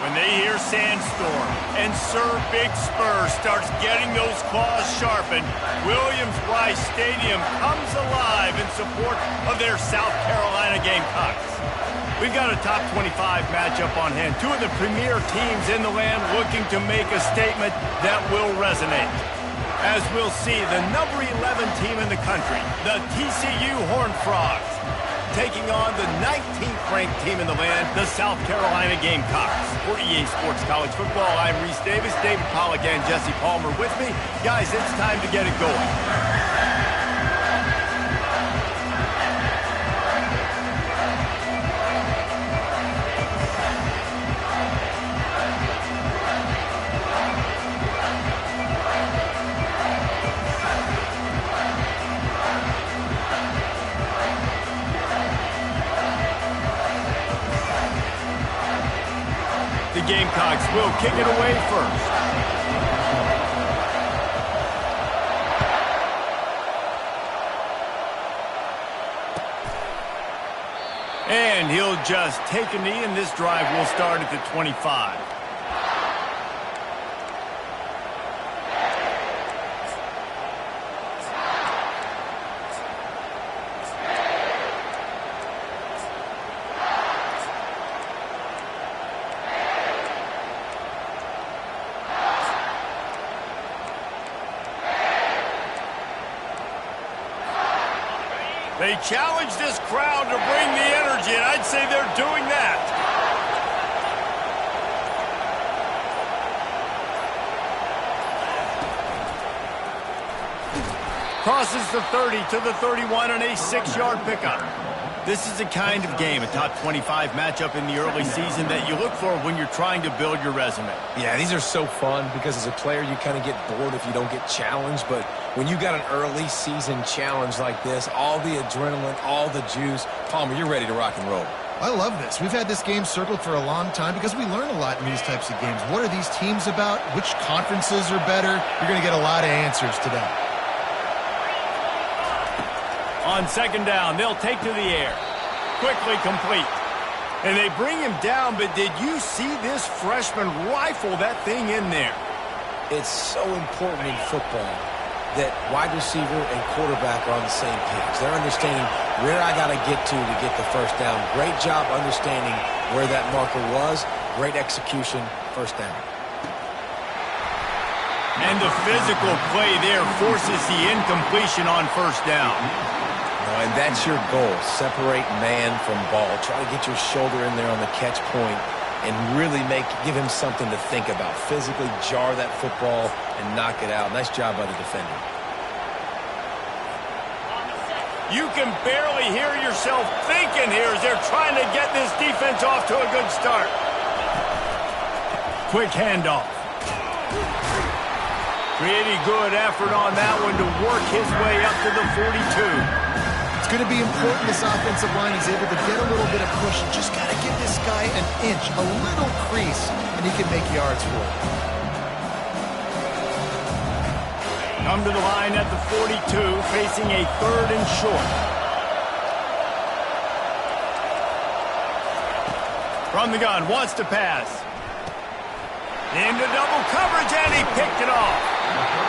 When they hear Sandstorm and Sir Big Spur starts getting those claws sharpened, Williams-Brice Stadium comes alive in support of their South Carolina Gamecocks. We've got a top 25 matchup on hand. Two of the premier teams in the land looking to make a statement that will resonate. As we'll see, the number 11 team in the country, the TCU Horned Frogs, taking on the 19th ranked team in the land, the South Carolina Gamecocks. For EA Sports College Football, I'm Reese Davis, David Pollack, and Jesse Palmer with me. Guys, it's time to get it going. The Gamecocks will kick it away first. And he'll just take a knee, and this drive will start at the 25. They challenge this crowd to bring the energy, and I'd say they're doing that. Crosses the 30 to the 31 on a 6-yard pickup. This is the kind of game, a top 25 matchup in the early season, that you look for when you're trying to build your resume. Yeah, these are so fun because as a player, you kind of get bored if you don't get challenged. But when you got an early season challenge like this, all the adrenaline, all the juice, Palmer, you're ready to rock and roll. I love this. We've had this game circled for a long time because we learn a lot in these types of games. What are these teams about? Which conferences are better? You're going to get a lot of answers today. On second down, they'll take to the air. Quickly complete. And they bring him down, but did you see this freshman rifle that thing in there? It's so important in football that wide receiver and quarterback are on the same page. They're understanding where I got to get the first down. Great job understanding where that marker was. Great execution, first down. And the physical play there forces the incompletion on first down. And that's your goal. Separate man from ball. Try to get your shoulder in there on the catch point and really give him something to think about. Physically jar that football and knock it out. Nice job by the defender. You can barely hear yourself thinking here as they're trying to get this defense off to a good start. Quick handoff. Pretty good effort on that one to work his way up to the 42. It's going to be important this offensive line is able to get a little bit of push. Just got to give this guy an inch, a little crease, and he can make yards for it. Come to the line at the 42, facing a 3rd and short. From the gun, wants to pass. Into double coverage, and he picked it off.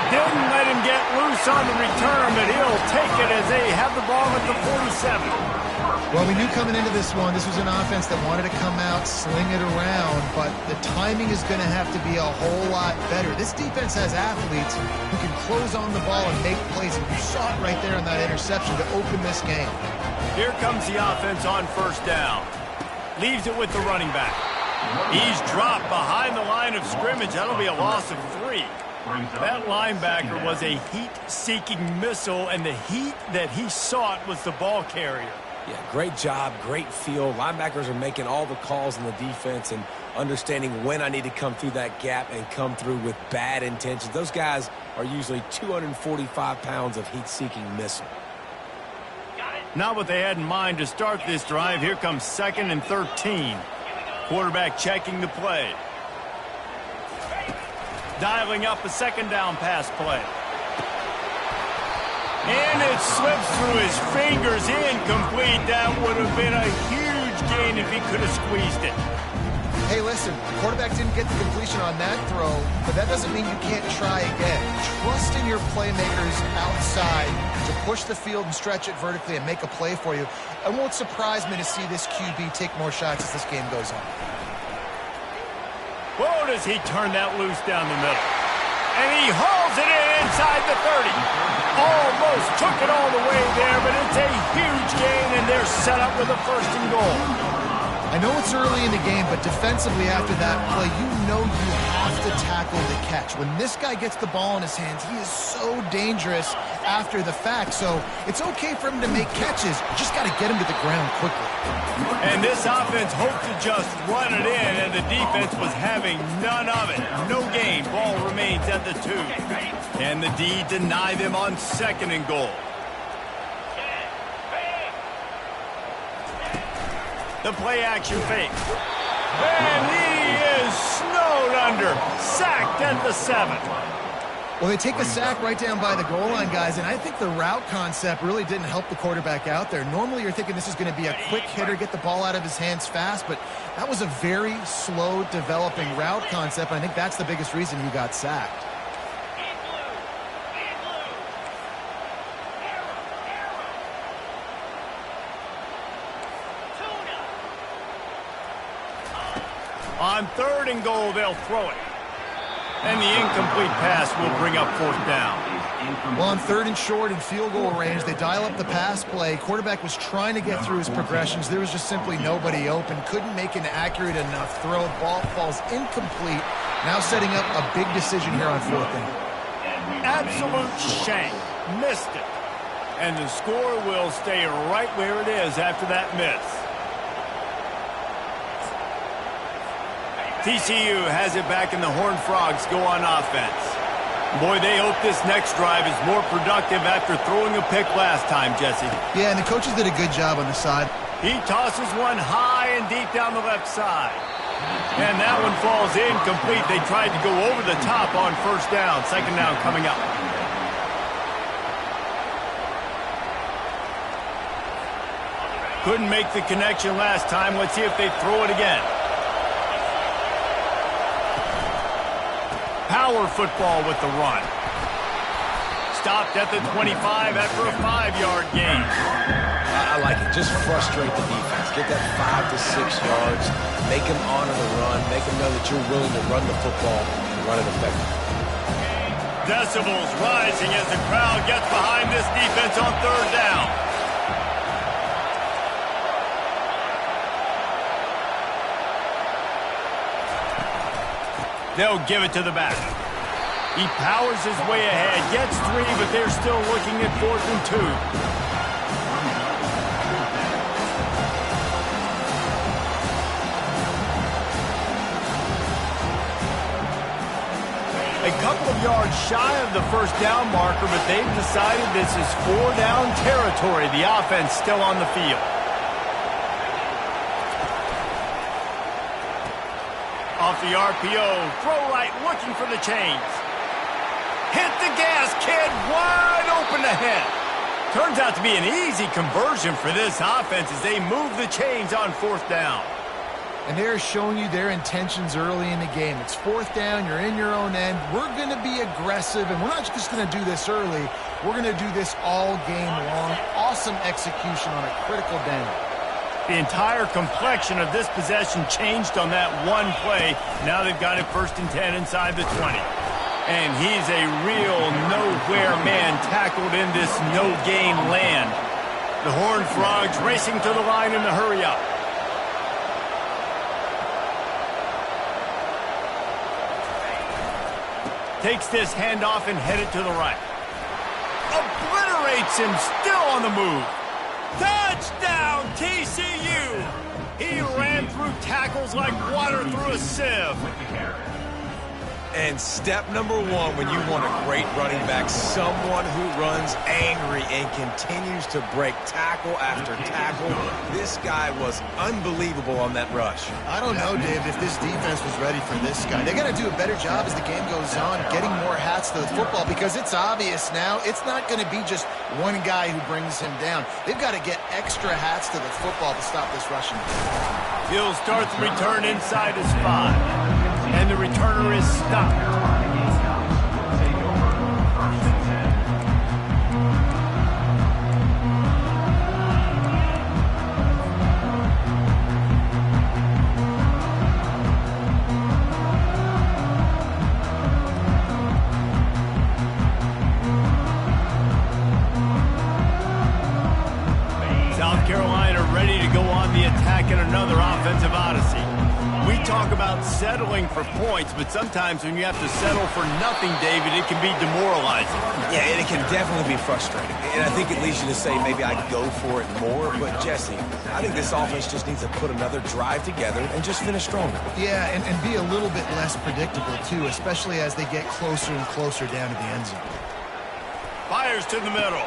Didn't let him get loose on the return, but he'll take it as they have the ball at the 47. Well, we knew coming into this one, this was an offense that wanted to come out, sling it around, but the timing is going to have to be a whole lot better. This defense has athletes who can close on the ball and make plays, and you saw it right there in that interception to open this game. Here comes the offense on first down. Leaves it with the running back. He's dropped behind the line of scrimmage. That'll be a loss of 3. That linebacker was a heat-seeking missile, and the heat that he sought was the ball carrier. Yeah, great job, great feel. Linebackers are making all the calls in the defense and understanding when I need to come through that gap and come through with bad intentions. Those guys are usually 245 pounds of heat-seeking missile. Not what they had in mind to start this drive. Here comes 2nd and 13. Quarterback checking the play. Dialing up a 2nd down pass play. And it slips through his fingers, incomplete. That would have been a huge gain if he could have squeezed it. Hey, listen, the quarterback didn't get the completion on that throw, but that doesn't mean you can't try again. Trust in your playmakers outside to push the field and stretch it vertically and make a play for you. It won't surprise me to see this QB take more shots as this game goes on. Whoa, does he turn that loose down the middle. And he hauls it in inside the 30. Almost took it all the way there, but it's a huge gain, and they're set up with a 1st and goal. I know it's early in the game, but defensively after that play, you know you have to tackle the catch. When this guy gets the ball in his hands, he is so dangerous after the fact. So it's okay for him to make catches. You just got to get him to the ground quickly. And this offense hoped to just run it in, and the defense was having none of it. No gain. Ball remains at the 2. And the D deny them on 2nd and goal. The play-action fake. And he is snowed under. Sacked at the 7. Well, they take a sack right down by the goal line, guys, and I think the route concept really didn't help the quarterback out there. Normally, you're thinking this is going to be a quick hitter, get the ball out of his hands fast, but that was a very slow developing route concept, and I think that's the biggest reason he got sacked. On 3rd and goal, they'll throw it. And the incomplete pass will bring up 4th down. Well, on 3rd and short in field goal range, they dial up the pass play. Quarterback was trying to get through his progressions. There was just simply nobody open. Couldn't make an accurate enough throw. Ball falls incomplete. Now setting up a big decision here on 4th down. Absolute shank. Missed it. And the score will stay right where it is after that miss. TCU has it back, and the Horned Frogs go on offense. Boy, they hope this next drive is more productive after throwing a pick last time, Jesse. Yeah, and the coaches did a good job on the side. He tosses one high and deep down the left side. And that one falls incomplete. They tried to go over the top on 1st down. 2nd down coming up. Couldn't make the connection last time. Let's see if they throw it again. Power football with the run. Stopped at the 25 after a 5-yard gain. I like it. Just frustrate the defense. Get that 5 to 6 yards. Make them honor the run. Make them know that you're willing to run the football and run it effectively. Decibels rising as the crowd gets behind this defense on 3rd down. They'll give it to the back. He powers his way ahead, gets 3, but they're still looking at 4th and 2. A couple of yards shy of the 1st down marker, but they've decided this is 4-down territory. The offense still on the field. Off the RPO, throw right, looking for the chains. Hit the gas, kid, wide open ahead. Turns out to be an easy conversion for this offense as they move the chains on 4th down. And they're showing you their intentions early in the game. It's 4th down, you're in your own end. We're going to be aggressive, and we're not just going to do this early. We're going to do this all game long. Awesome execution on a critical down. The entire complexion of this possession changed on that one play. Now they've got it 1st and 10 inside the 20. And he's a real nowhere man tackled in this no-gain land. The Horned Frogs racing to the line in the hurry-up. Takes this handoff and headed to the right. Obliterates him, still on the move. Touchdown, TCU! He ran through tackles like water through a sieve. And step number 1 when you want a great running back, someone who runs angry and continues to break tackle after tackle. This guy was unbelievable on that rush. I don't know, Dave, if this defense was ready for this guy. They got to do a better job as the game goes on, getting more hats to the football, because it's obvious now it's not going to be just one guy who brings him down. They've got to get extra hats to the football to stop this rushing. He'll start the return inside his 5. And the returner is stopped. South Carolina ready to go on the attack in another offensive odyssey. We talk about settling for points, but sometimes when you have to settle for nothing, David, it can be demoralizing. Yeah, and it can definitely be frustrating. And I think it leads you to say maybe I'd go for it more. But, Jesse, I think this offense just needs to put another drive together and just finish stronger. Yeah, and be a little bit less predictable, too, especially as they get closer and closer down to the end zone. Fires to the middle.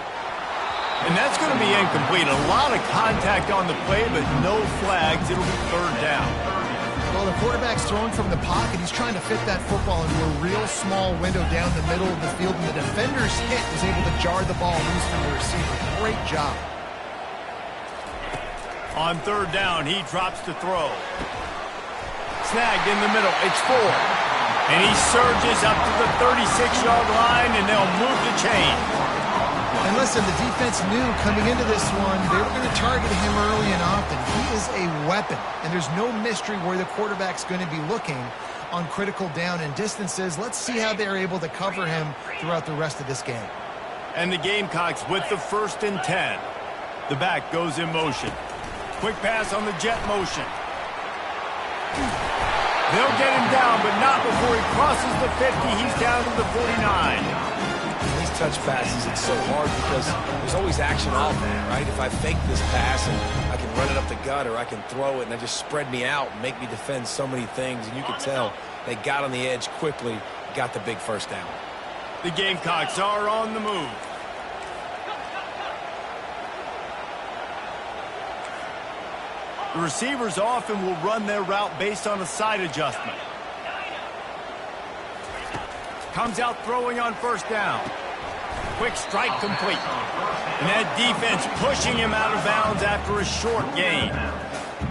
And that's going to be incomplete. A lot of contact on the play, but no flags. It'll be third down. Well, the quarterback's throwing from the pocket. He's trying to fit that football into a real small window down the middle of the field, and the defender's hit was able to jar the ball loose from the receiver. Great job. On third down, he drops to throw. Snagged in the middle. It's 4. And he surges up to the 36-yard line, and they'll move the chain. And listen, the defense knew coming into this one, they were going to target him early and often. He is a weapon, and there's no mystery where the quarterback's going to be looking on critical down and distances. Let's see how they're able to cover him throughout the rest of this game. And the Gamecocks with the 1st and 10. The back goes in motion. Quick pass on the jet motion. They'll get him down, but not before he crosses the 50. He's down to the 49. Touch passes, it's so hard because there's always action off there, right? If I fake this pass and I can run it up the gut, or I can throw it and they just spread me out and make me defend so many things, and you can tell they got on the edge quickly, got the big first down. The Gamecocks are on the move. The receivers often will run their route based on a side adjustment. Comes out throwing on first down. Quick strike complete. And that defense pushing him out of bounds after a short gain.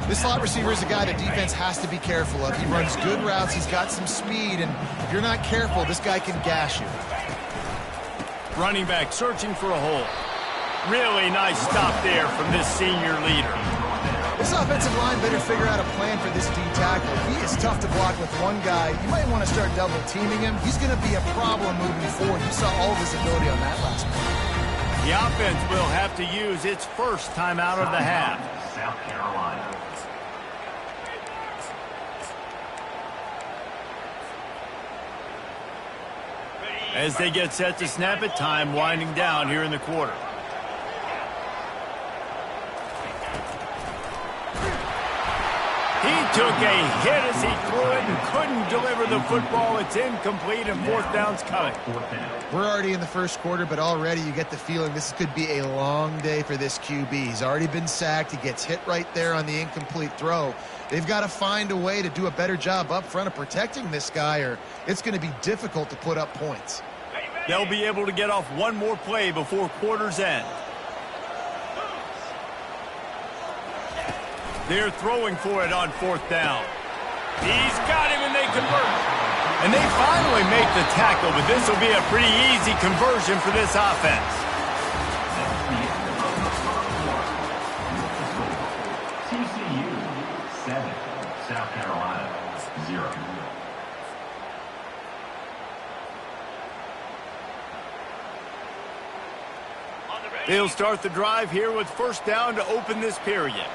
This slot receiver is a guy the defense has to be careful of. He runs good routes. He's got some speed. And if you're not careful, this guy can gash you. Running back searching for a hole. Really nice stop there from this senior leader. This offensive line better figure out a plan for this D tackle. He is tough to block with one guy. You might want to start double teaming him. He's going to be a problem moving forward. You saw all of his ability on that last play. The offense will have to use its first timeout of the half. South Carolina. As they get set to snap it, time winding down here in the quarter. He took a hit as he threw it and couldn't deliver the football. It's incomplete and 4th down's coming. We're already in the first quarter, but already you get the feeling this could be a long day for this QB. He's already been sacked. He gets hit right there on the incomplete throw. They've got to find a way to do a better job up front of protecting this guy, or it's going to be difficult to put up points. They'll be able to get off one more play before quarter's end. They're throwing for it on 4th down. He's got him, and they convert. And they finally make the tackle, but this will be a pretty easy conversion for this offense. TCU 7, South Carolina 0. They'll start the drive here with 1st down to open this period.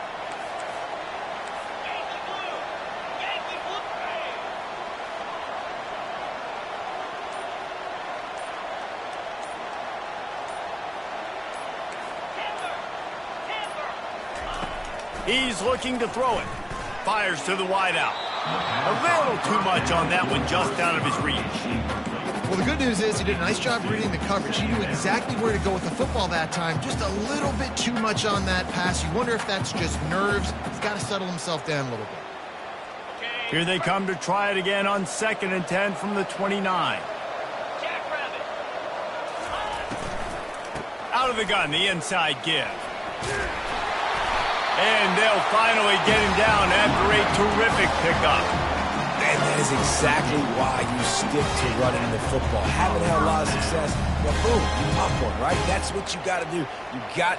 He's looking to throw it. Fires to the wideout. A little too much on that one, just out of his reach. Well, the good news is he did a nice job reading the coverage. He knew exactly where to go with the football that time. Just a little bit too much on that pass. You wonder if that's just nerves. He's got to settle himself down a little bit. Here they come to try it again on 2nd and 10 from the 29. Out of the gun, the inside give. And they'll finally get him down after Terrific pickup. And that is exactly why you stick to running the football. Haven't had a lot of success, but boom, you pop one, right? That's what you got to do.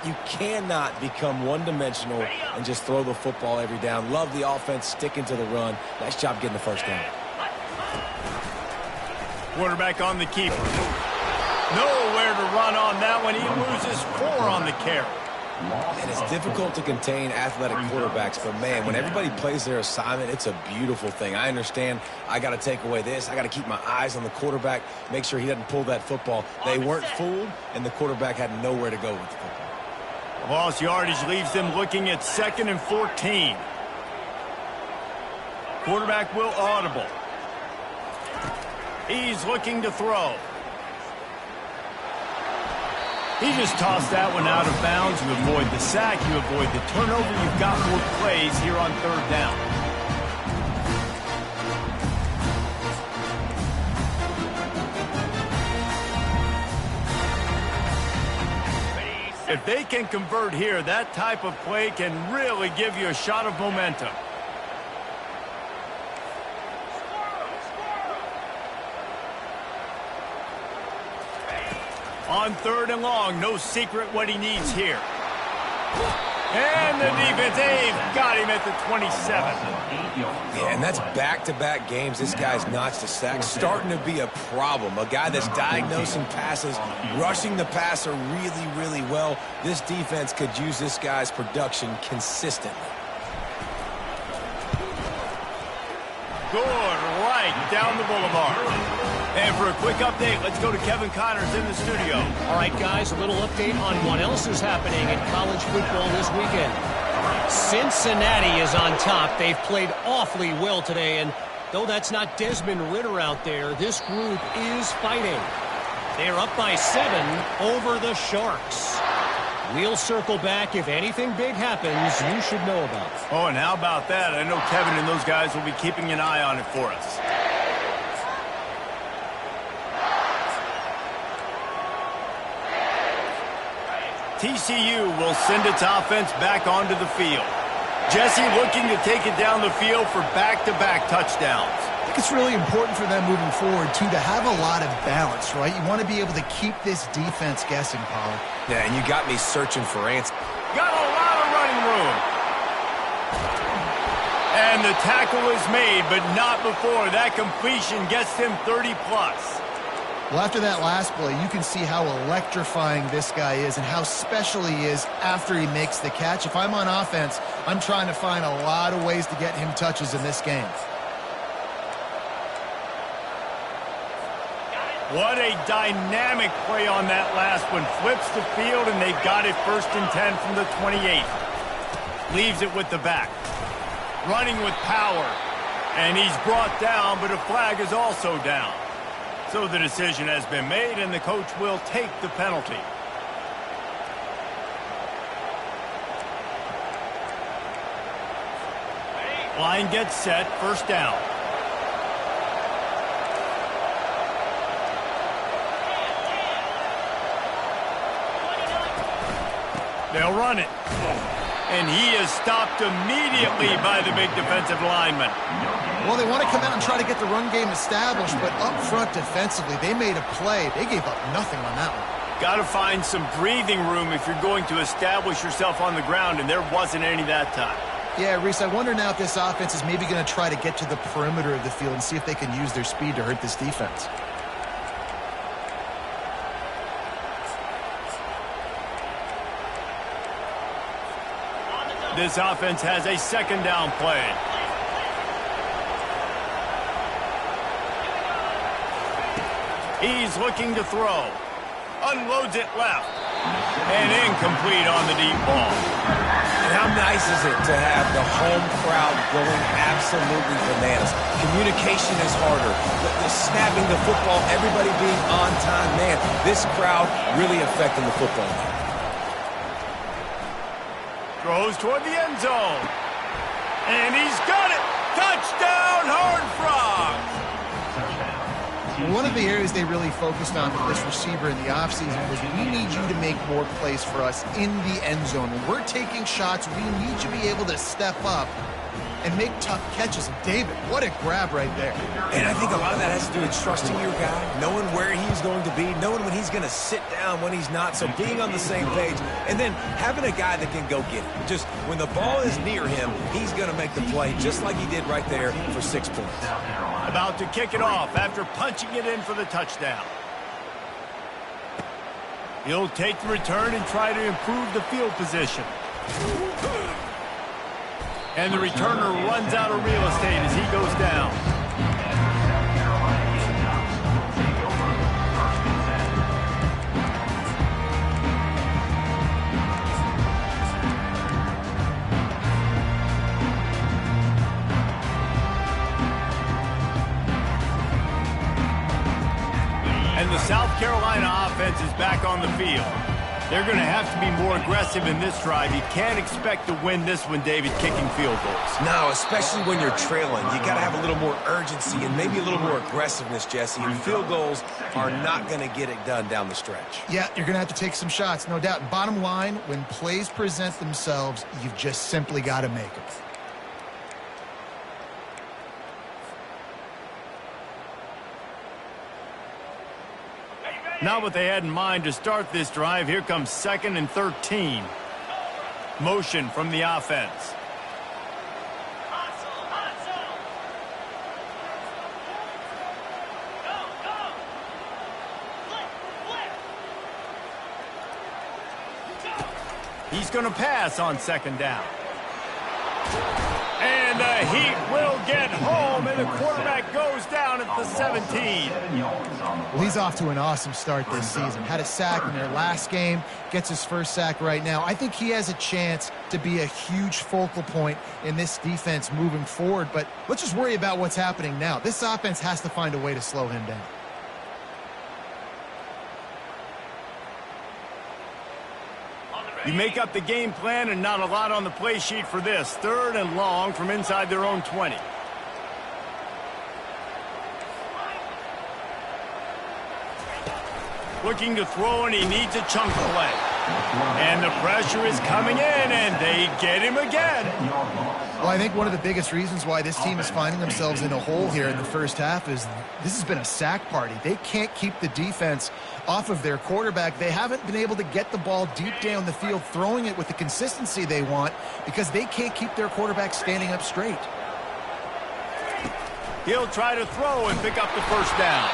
You cannot become one-dimensional and just throw the football every down. Love the offense sticking to the run. Nice job getting the first down. Quarterback on the keeper. Nowhere to run on that one. He loses 4 on the carry. And it's difficult to contain athletic quarterbacks, but, man, when everybody plays their assignment, it's a beautiful thing. I understand I got to take away this. I got to keep my eyes on the quarterback, make sure he doesn't pull that football. They weren't fooled, and the quarterback had nowhere to go with the football. Lost yardage leaves them looking at 2nd and 14. Quarterback will audible. He's looking to throw. He just tossed that one out of bounds. You avoid the sack. You avoid the turnover. You've got more plays here on 3rd down. If they can convert here, that type of play can really give you a shot of momentum. On 3rd and long, no secret what he needs here. And the defense, they've got him at the 27. Yeah, and that's back-to-back games. This guy's notched a sack. Starting to be a problem. A guy that's diagnosing passes, rushing the passer really, really well. This defense could use this guy's production consistently. Good, right down the boulevard. And for a quick update, let's go to Kevin Connors in the studio. All right, guys, a little update on what else is happening in college football this weekend. Cincinnati is on top. They've played awfully well today, and though that's not Desmond Ridder out there, this group is fighting. They're up by 7 over the Sharks. We'll circle back. If anything big happens, you should know about it. Oh, and how about that? I know Kevin and those guys will be keeping an eye on it for us. TCU will send its offense back onto the field. Jesse looking to take it down the field for back-to-back touchdowns. I think it's really important for them moving forward, too, to have a lot of balance, right? You want to be able to keep this defense guessing, Pollard. Yeah, and you got me searching for answers. Got a lot of running room. And the tackle is made, but not before. That completion gets him 30-plus. Well, after that last play, you can see how electrifying this guy is and how special he is after he makes the catch. If I'm on offense, I'm trying to find a lot of ways to get him touches in this game. What a dynamic play on that last one. Flips the field, and they've got it 1st and 10 from the 28. Leaves it with the back. Running with power. And he's brought down, but a flag is also down. So the decision has been made, and the coach will take the penalty. Line gets set, 1st down. They'll run it. And he is stopped immediately by the big defensive lineman. Well, they want to come out and try to get the run game established, but up front defensively, they made a play. They gave up nothing on that one. Got to find some breathing room if you're going to establish yourself on the ground, and there wasn't any that time. Yeah, Reese, I wonder now if this offense is maybe going to try to get to the perimeter of the field and see if they can use their speed to hurt this defense. This offense has a 2nd down play. He's looking to throw. Unloads it left. And incomplete on the deep ball. And how nice is it to have the home crowd going absolutely bananas? Communication is harder. The snapping the football, everybody being on time. Man, this crowd really affecting the football game. Throws toward the end zone. And he's got it. Touchdown, Horned Frogs. One of the areas they really focused on with this receiver in the offseason was we need you to make more plays for us in the end zone. When we're taking shots, we need you to be able to step up and make tough catches. And David, what a grab right there. And I think a lot of that has to do with trusting your guy, knowing where he's going to be, knowing when he's going to sit down, when he's not, so being on the same page, and then having a guy that can go get it. Just when the ball is near him, he's going to make the play just like he did right there for 6 points. About to kick it off after punching it in for the touchdown. He'll take the return and try to improve the field position. And the returner runs out of real estate as he goes down. And the South Carolina offense is back on the field. They're going to have to be more aggressive in this drive. You can't expect to win this one, David, kicking field goals. No, especially when you're trailing. You got to have a little more urgency and maybe a little more aggressiveness, Jesse. And field goals are not going to get it done down the stretch. Yeah, you're going to have to take some shots, no doubt. Bottom line, when plays present themselves, you've just simply got to make them. Not what they had in mind to start this drive. Here comes 2nd and 13. Motion from the offense. He's going to pass on 2nd down. And the Heat will get home, and the quarterback goes down at the 17. Well, he's off to an awesome start this season. Had a sack in their last game, gets his first sack right now. I think he has a chance to be a huge focal point in this defense moving forward, but let's just worry about what's happening now. This offense has to find a way to slow him down. You make up the game plan and not a lot on the play sheet for this. 3rd and long from inside their own 20. Looking to throw, and he needs a chunk play. And the pressure is coming in, and they get him again. Well, I think one of the biggest reasons why this team is finding themselves in a hole here in the first half is this has been a sack party. They can't keep the defense off of their quarterback. They haven't been able to get the ball deep down the field, throwing it with the consistency they want because they can't keep their quarterback standing up straight. He'll try to throw and pick up the first down.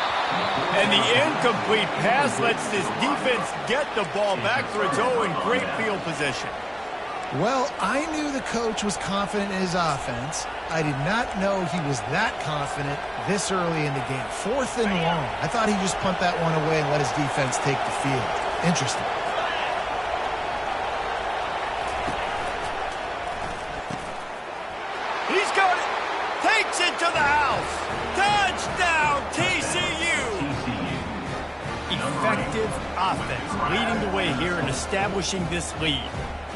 And the incomplete pass lets this defense get the ball back for its own great field position. Well, I knew the coach was confident in his offense. I did not know he was that confident this early in the game. 4th and long. I thought he'd just punt that one away and let his defense take the field. Interesting. He's got it. Takes it to the house. Touchdown, TCU. Effective offense leading the way here and establishing this lead.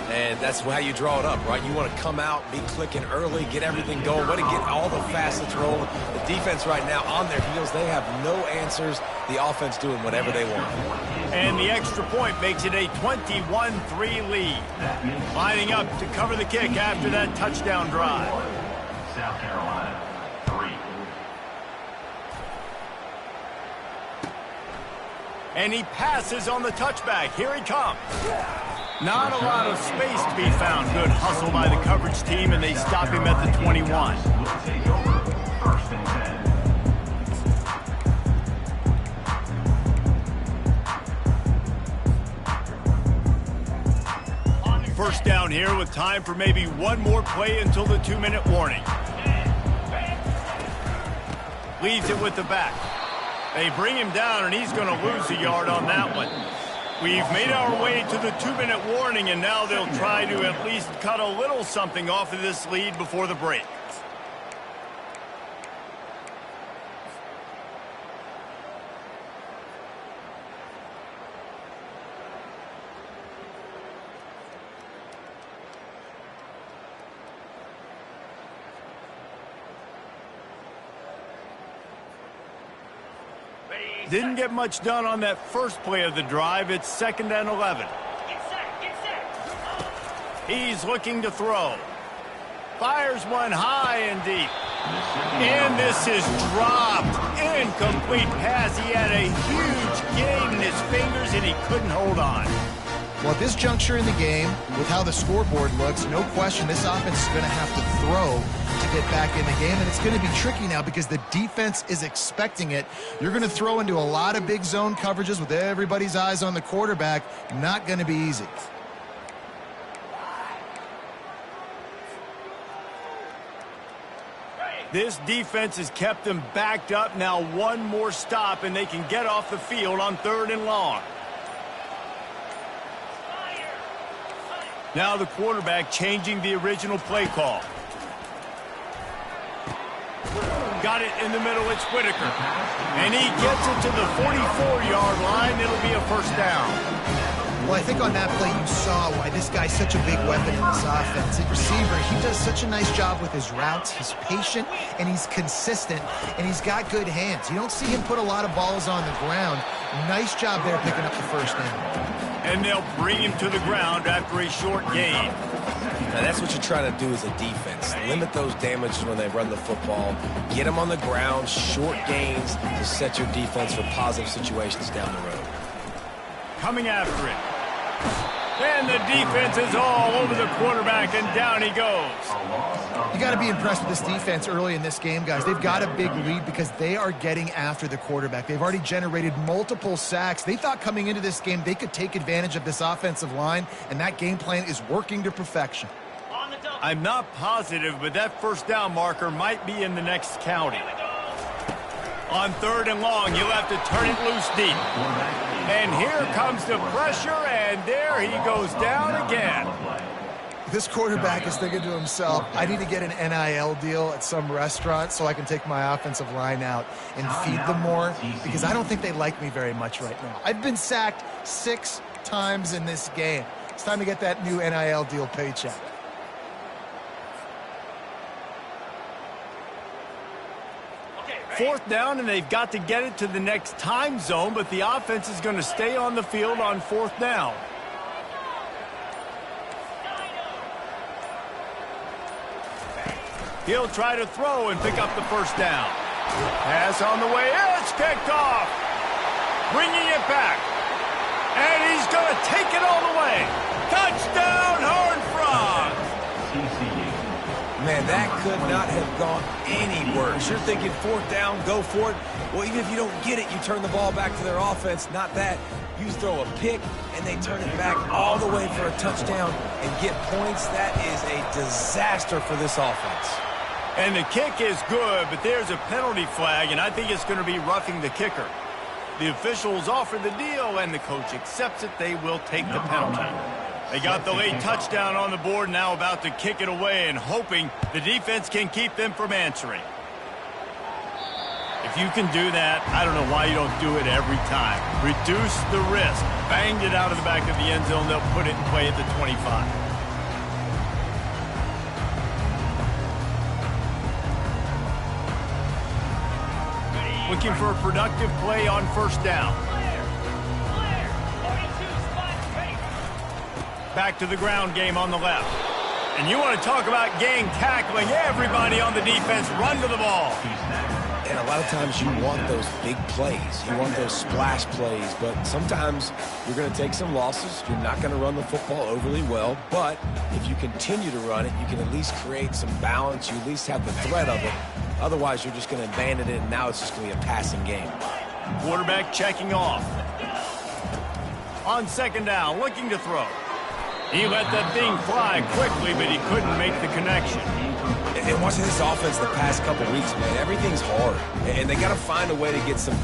And that's how you draw it up, right? You want to come out, be clicking early, get everything going, want to get all the facets rolling. The defense right now on their heels, they have no answers. The offense doing whatever they want. And the extra point makes it a 21-3 lead. Lining up to cover the kick after that touchdown drive. South Carolina, 3. And he passes on the touchback. Here he comes. Not a lot of space to be found. Good hustle by the coverage team, and they stop him at the 21. Will take over 1st and 10. First down here with time for maybe one more play until the 2-minute warning. Leaves it with the back. They bring him down, and he's going to lose a yard on that one. We've made our way to the 2-minute warning, and now they'll try to at least cut a little something off of this lead before the break. Didn't get much done on that first play of the drive. It's 2nd and 11. He's looking to throw. Fires one high and deep. And this is dropped. Incomplete pass. He had a huge gain in his fingers, and he couldn't hold on. Well, at this juncture in the game, with how the scoreboard looks, no question this offense is going to have to throw to get back in the game, and it's going to be tricky now because the defense is expecting it. You're going to throw into a lot of big zone coverages with everybody's eyes on the quarterback. Not going to be easy. This defense has kept them backed up. Now one more stop, and they can get off the field on 3rd and long. Now the quarterback changing the original play call. Got it in the middle. It's Whitaker. And he gets it to the 44-yard line. It'll be a first down. Well, I think on that play you saw why this guy's such a big weapon in this offense. At receiver, he does such a nice job with his routes. He's patient, and he's consistent, and he's got good hands. You don't see him put a lot of balls on the ground. Nice job there picking up the first down. And they'll bring him to the ground after a short gain. Now, that's what you're trying to do as a defense. Limit those damages when they run the football. Get them on the ground, short gains to set your defense for positive situations down the road. Coming after it. And the defense is all over the quarterback, and down he goes. You got to be impressed with this defense early in this game, guys. They've got a big lead because they are getting after the quarterback. They've already generated multiple sacks. They thought coming into this game they could take advantage of this offensive line, and that game plan is working to perfection. I'm not positive, but that first down marker might be in the next county. On 3rd and long, you'll have to turn it loose deep. And here comes the pressure, and there he goes down again. This quarterback is thinking to himself, I need to get an NIL deal at some restaurant so I can take my offensive line out and feed them more, because I don't think they like me very much right now. I've been sacked 6 times in this game. It's time to get that new NIL deal paycheck. Fourth down, and they've got to get it to the next time zone, but the offense is going to stay on the field on 4th down. He'll try to throw and pick up the first down. Pass on the way. It's kicked off. Bringing it back. And he's going to take it all the way. Touchdown, Horned Frogs. Man, that could not have gone any worse. You're thinking 4th down, go for it. Well, even if you don't get it, you turn the ball back to their offense. Not that. You throw a pick, and they turn it back all the way for a touchdown and get points. That is a disaster for this offense. And the kick is good, but there's a penalty flag, and I think it's going to be roughing the kicker. The officials offer the deal, and the coach accepts it. They will take the penalty. They got the late touchdown on the board, now about to kick it away and hoping the defense can keep them from answering. If you can do that, I don't know why you don't do it every time. Reduce the risk. Banged it out of the back of the end zone. They'll put it in play at the 25. Looking for a productive play on 1st down. Back to the ground game on the left. And you want to talk about gang tackling. Everybody on the defense run to the ball. And a lot of times you want those big plays. You want those splash plays. But sometimes you're going to take some losses. You're not going to run the football overly well. But if you continue to run it, you can at least create some balance. You at least have the threat of it. Otherwise, you're just going to abandon it, and now it's just going to be a passing game. Quarterback checking off. On 2nd down, looking to throw. He let that thing fly quickly, but he couldn't make the connection. And watching this offense the past couple weeks, man, everything's hard. And they got to find a way to get some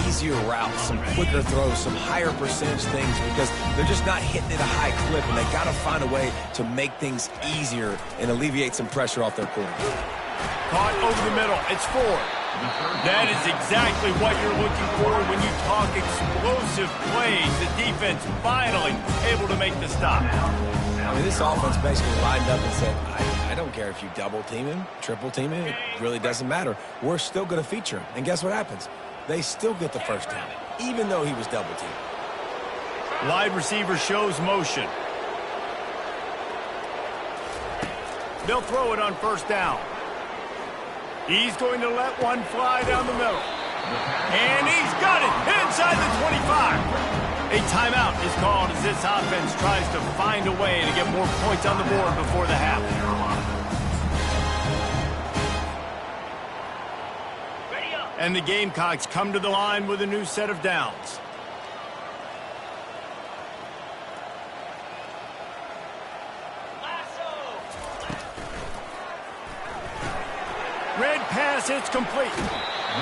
easier routes, some quicker throws, some higher percentage things, because they're just not hitting at a high clip, and they got to find a way to make things easier and alleviate some pressure off their quarterback. Caught over the middle. It's Ford. That is exactly what you're looking for when you talk explosive plays. The defense finally able to make the stop. I mean, this offense basically lined up and said, I don't care if you double team him, triple team him. It really doesn't matter. We're still going to feature him. And guess what happens? They still get the first down, even though he was double teamed. Wide receiver shows motion. They'll throw it on first down. He's going to let one fly down the middle. And he's got it inside the 25. A timeout is called as this offense tries to find a way to get more points on the board before the half. And the Gamecocks come to the line with a new set of downs. Red pass, it's complete.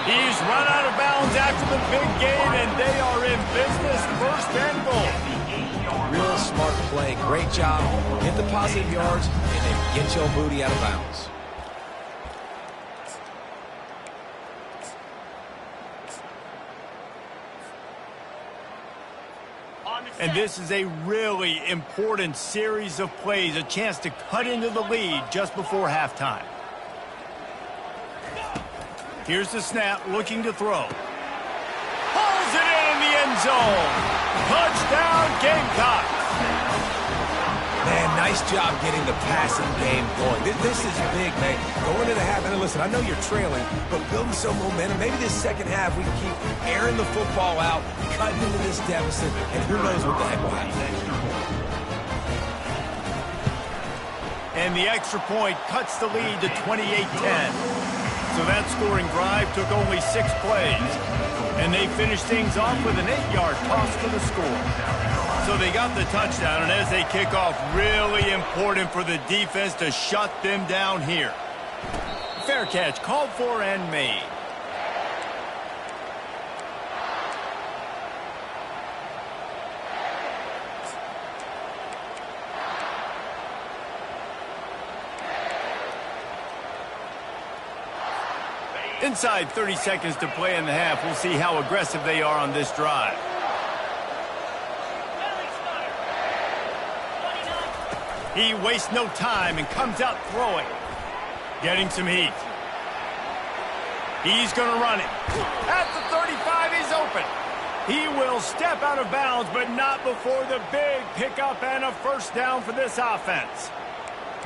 He's run out of bounds after the big gain, and they are in business, first and goal. Real smart play. Great job. Get the positive yards, and then get your booty out of bounds. And this is a really important series of plays, a chance to cut into the lead just before halftime. Here's the snap, looking to throw. Pulls it in the end zone. Touchdown, Gamecocks. Man, nice job getting the passing game going. This is big, man. Going into the half, and listen, I know you're trailing, but building some momentum. Maybe this second half we can keep airing the football out, cutting into this deficit, and who knows what the heck will happen. And the extra point cuts the lead to 28-10. So that scoring drive took only 6 plays. And they finished things off with an 8-yard toss for the score. So they got the touchdown, and as they kick off, really important for the defense to shut them down here. Fair catch, called for and made. Inside 30 seconds to play in the half. We'll see how aggressive they are on this drive. He wastes no time and comes out throwing. Getting some heat. He's going to run it. At the 35, he's open. He will step out of bounds, but not before the big pickup and a first down for this offense.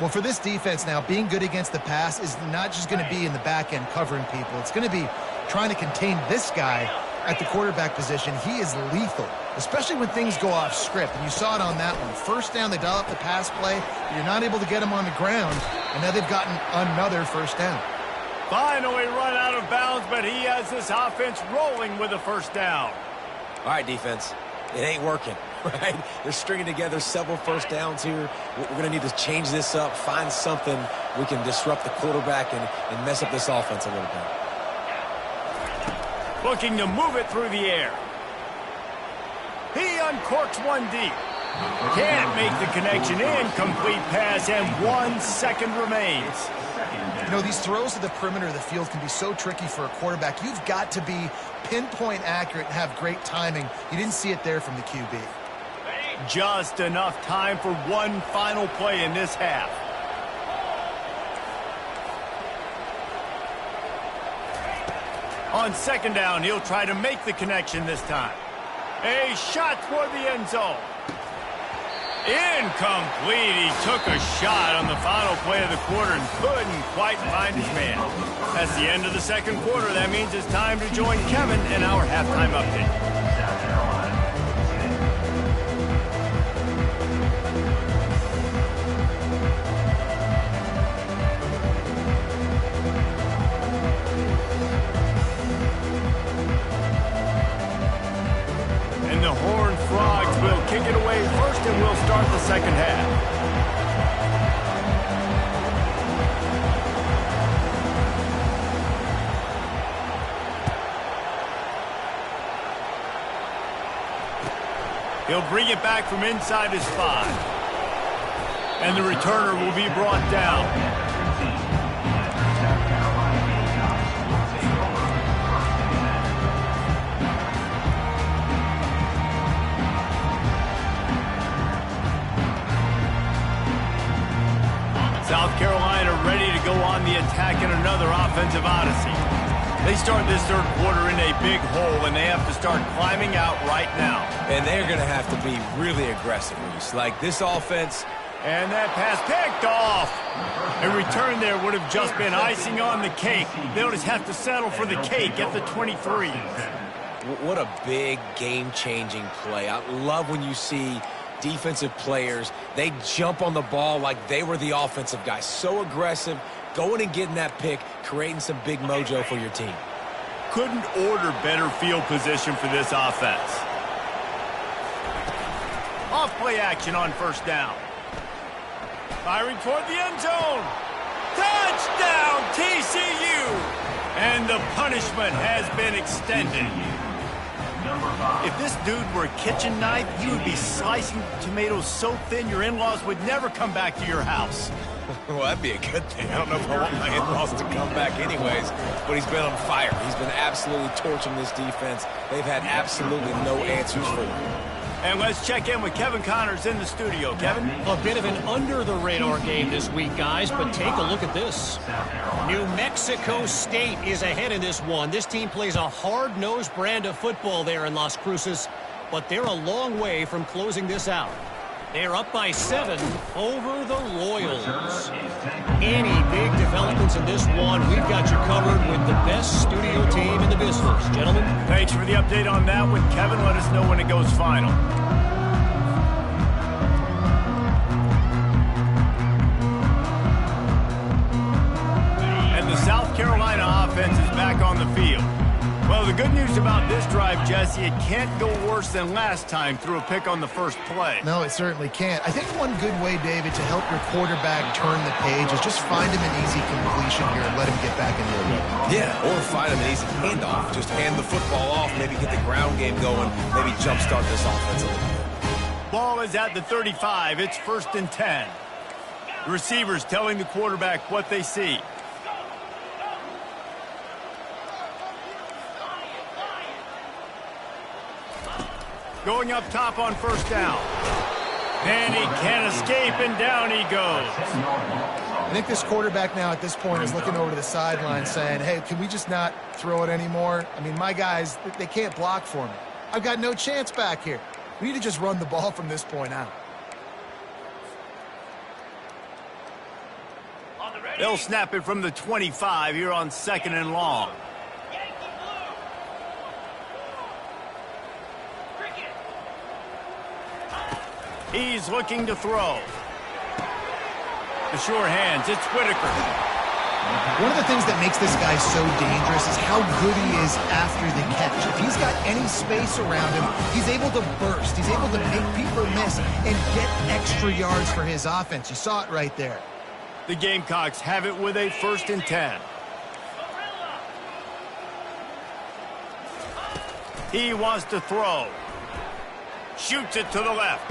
Well, for this defense now, being good against the pass is not just going to be in the back end covering people. It's going to be trying to contain this guy at the quarterback position. He is lethal, especially when things go off script. And you saw it on that one. First down, they dial up the pass play. You're not able to get him on the ground, and now they've gotten another first down. Finally run out of bounds, but he has this offense rolling with a first down. All right, defense. It ain't working, right? They're stringing together several first downs here. We're going to need to change this up, find something we can disrupt the quarterback and mess up this offense a little bit. Looking to move it through the air. He uncorks one deep. Can't make the connection. Incomplete pass, and 1 second remains. You know, these throws to the perimeter of the field can be so tricky for a quarterback. You've got to be pinpoint accurate and have great timing. You didn't see it there from the QB. Just enough time for one final play in this half. On second down, he'll try to make the connection this time. A shot toward the end zone. Incomplete. He took a shot on the final play of the quarter and couldn't quite find his man. That's the end of the second quarter. That means it's time to join Kevin in our halftime update. And the Horned Frogs will kick it away first, and we'll start the second half. He'll bring it back from inside his 5. And the returner will be brought down. South Carolina ready to go on the attack in another offensive odyssey. They start this third quarter in a big hole, and they have to start climbing out right now. And they're going to have to be really aggressive, Reese. Like, this offense And that pass picked off. A return there would have just been icing on the cake. They'll just have to settle for the cake at the 23. What a big game-changing play. I love when you see defensive players, they jump on the ball like they were the offensive guy. So aggressive, going and getting that pick, creating some big mojo for your team. Couldn't order better field position for this offense. Off-play action on first down. Firing toward the end zone. Touchdown, TCU! And the punishment has been extended. If this dude were a kitchen knife, you would be slicing tomatoes so thin your in-laws would never come back to your house. Well, that'd be a good thing. I don't know if I want my in-laws to come back anyways, but he's been on fire. He's been absolutely torching this defense. They've had absolutely no answers for him. And let's check in with Kevin Connors in the studio. Kevin? A bit of an under-the-radar game this week, guys, but take a look at this. New Mexico State is ahead in this one. This team plays a hard-nosed brand of football there in Las Cruces, but they're a long way from closing this out. They're up by 7 over the Royals. Any big developments in this one, we've got you covered with the best studio team in the business. Gentlemen? Thanks for the update on that one, Kevin. Let us know when it goes final. And the South Carolina offense is back on the field. Well, the good news about this drive, Jesse, it can't go worse than last time through a pick on the first play. No, it certainly can't. I think one good way, David, to help your quarterback turn the page is just find him an easy completion here and let him get back into the rhythm. Yeah, or find him an easy handoff. Just hand the football off, maybe get the ground game going, maybe jumpstart this offense a little bit. Ball is at the 35. It's 1st and 10. The receivers telling the quarterback what they see. Going up top on first down. And he can't escape, and down he goes. I think this quarterback now at this point is looking over to the sideline saying, hey, can we just not throw it anymore? I mean, my guys, they can't block for me. I've got no chance back here. We need to just run the ball from this point out. They'll snap it from the 25 here on 2nd and long. He's looking to throw. The sure hands, it's Whitaker. One of the things that makes this guy so dangerous is how good he is after the catch. If he's got any space around him, he's able to burst. He's able to make people miss and get extra yards for his offense. You saw it right there. The Gamecocks have it with a 1st and 10. He wants to throw. Shoots it to the left.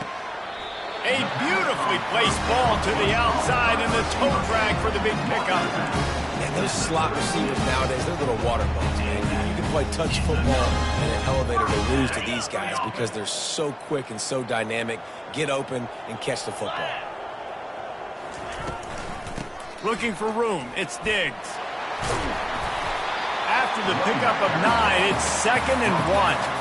A beautifully placed ball to the outside and the toe drag for the big pickup. And those slot receivers nowadays, they're little water bugs, man. You can play touch football in an elevator to lose to these guys because they're so quick and so dynamic. Get open and catch the football. Looking for room, it's Diggs. After the pickup of 9, it's 2nd and 1.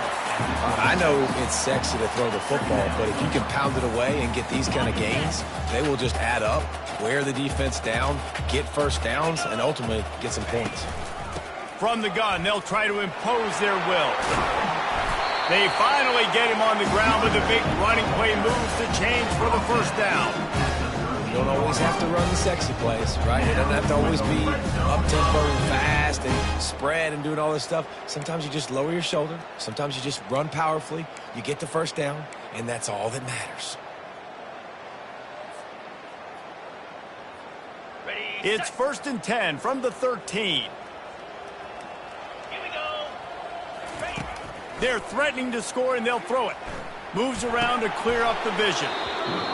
I know it's sexy to throw the football, but if you can pound it away and get these kind of gains, they will just add up, wear the defense down, get first downs, and ultimately get some points. From the gun, they'll try to impose their will. They finally get him on the ground with a big running play moves to change for the 1st down. You don't always have to run the sexy plays, right? It doesn't have to always be up-tempo and fast and spread and doing all this stuff. Sometimes you just lower your shoulder. Sometimes you just run powerfully. You get the 1st down, and that's all that matters. It's 1st and 10 from the 13. They're threatening to score, and they'll throw it. Moves around to clear up the vision.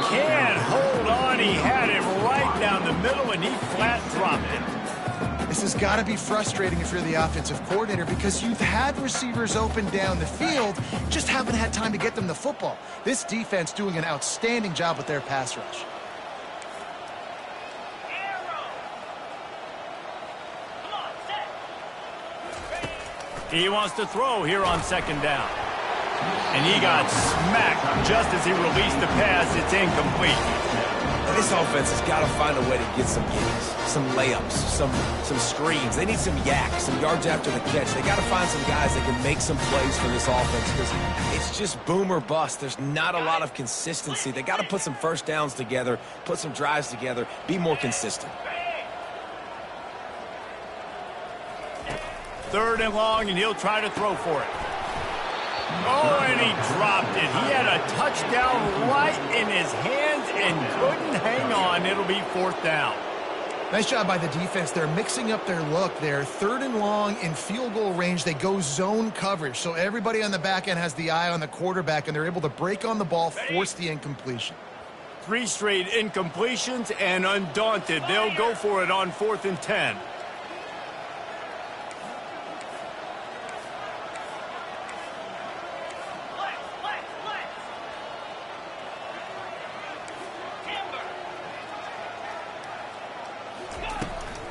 Can't hold on. He had it right down the middle, and he flat dropped it. This has got to be frustrating if you're the offensive coordinator because you've had receivers open down the field, just haven't had time to get them the football. This defense doing an outstanding job with their pass rush. He wants to throw here on 2nd down. And he got smacked just as he released the pass. It's incomplete. This offense has got to find a way to get some gains, some layups, some screens. They need some yaks, some yards after the catch. They got to find some guys that can make some plays for this offense because it's just boom or bust. There's not a lot of consistency. They got to put some first downs together, put some drives together, be more consistent. 3rd and long, and he'll try to throw for it. Oh, and he dropped it. He had a touchdown right in his hands and couldn't hang on. It'll be 4th down. Nice job by the defense. They're mixing up their look there. 3rd and long in field goal range. They go zone coverage. So everybody on the back end has the eye on the quarterback, and they're able to break on the ball, force the incompletion. 3 straight incompletions, and undaunted, they'll go for it on 4th and 10.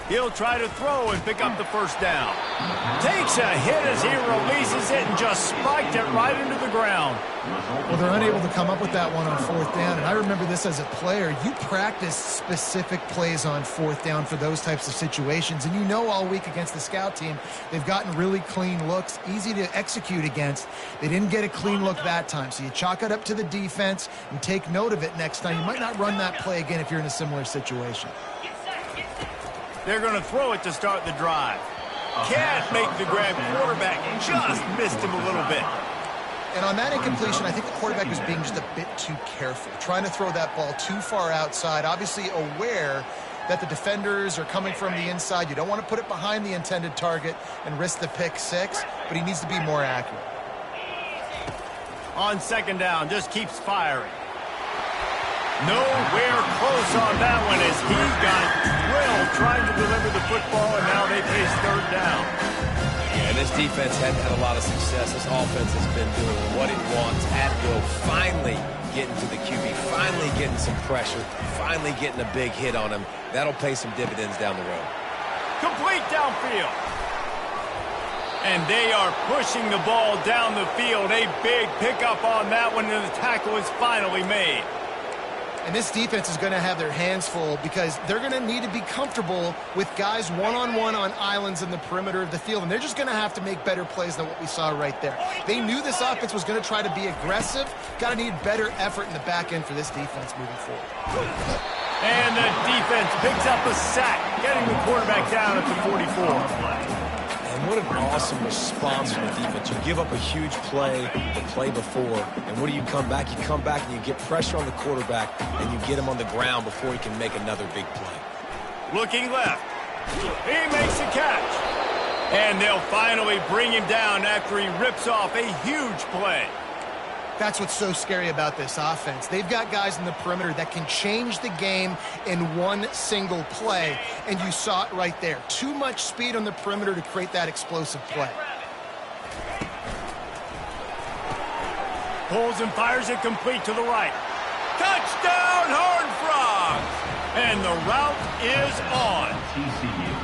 He'll try to throw and pick up the 1st down. Takes a hit as he releases it and just spiked it right into the ground. Well, they're unable to come up with that one on 4th down. And I remember this as a player. You practice specific plays on 4th down for those types of situations. And you know all week against the scout team, they've gotten really clean looks, easy to execute against. They didn't get a clean look that time. So you chalk it up to the defense and take note of it next time. You might not run that play again if you're in a similar situation. They're going to throw it to start the drive. Can't make the grab. Quarterback just missed him a little bit. And on that incompletion, I think the quarterback was being just a bit too careful, trying to throw that ball too far outside, obviously aware that the defenders are coming from the inside. You don't want to put it behind the intended target and risk the pick 6, but he needs to be more accurate. On 2nd down, just keeps firing. Nowhere close on that one as he got drilled trying to deliver the football, and now they face 3rd down. Yeah, this defense hadn't had a lot of success. This offense has been doing what it wants at will, finally getting to the QB, finally getting some pressure, finally getting a big hit on him. That'll pay some dividends down the road. Complete downfield. And they are pushing the ball down the field. A big pickup on that one, and the tackle is finally made. And this defense is going to have their hands full because they're going to need to be comfortable with guys one-on-one on islands in the perimeter of the field. And they're just going to have to make better plays than what we saw right there. They knew this offense was going to try to be aggressive. Got to need better effort in the back end for this defense moving forward. And the defense picks up a sack, getting the quarterback down at the 44. And what an awesome response from the defense. You give up a huge play the play before, and what do you come back? You come back and you get pressure on the quarterback, and you get him on the ground before he can make another big play. Looking left. He makes a catch. And they'll finally bring him down after he rips off a huge play. That's what's so scary about this offense. They've got guys in the perimeter that can change the game in one single play, and you saw it right there. Too much speed on the perimeter to create that explosive play. Pulls and fires it complete to the right. Touchdown, Horned Frogs! And the route is on. TCU.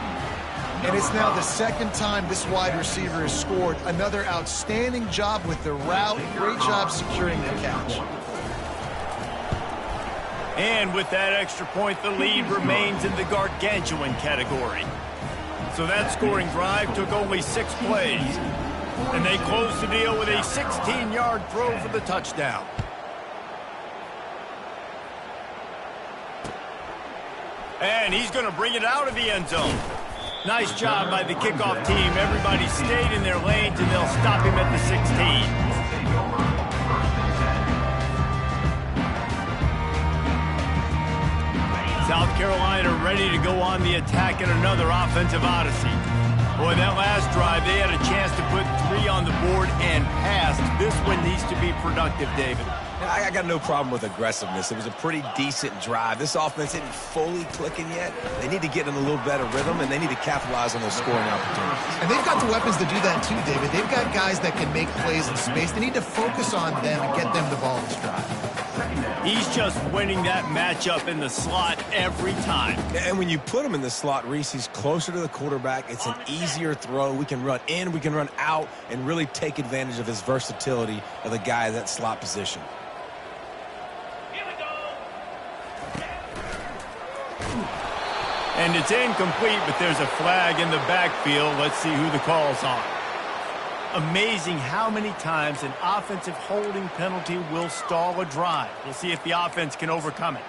And it's now the 2nd time this wide receiver has scored. Another outstanding job with the route. Great job securing the catch. And with that extra point, the lead remains in the gargantuan category. So that scoring drive took only 6 plays. And they closed the deal with a 16-yard throw for the touchdown. And he's going to bring it out of the end zone. Nice job by the kickoff team. Everybody stayed in their lanes, and they'll stop him at the 16. South Carolina ready to go on the attack in another offensive odyssey. Boy, that last drive, they had a chance to put 3 on the board and passed. This one needs to be productive, David. I got no problem with aggressiveness. It was a pretty decent drive. This offense isn't fully clicking yet. They need to get in a little better rhythm, and they need to capitalize on those scoring opportunities. And they've got the weapons to do that too, David. They've got guys that can make plays in space. They need to focus on them and get them the ball this drive. He's just winning that matchup in the slot every time. And when you put him in the slot, Reese, he's closer to the quarterback. It's an easier throw. We can run in, we can run out, and really take advantage of his versatility of the guy in that slot position. And it's incomplete, but there's a flag in the backfield. Let's see who the call's on. Amazing how many times an offensive holding penalty will stall a drive. We'll see if the offense can overcome it.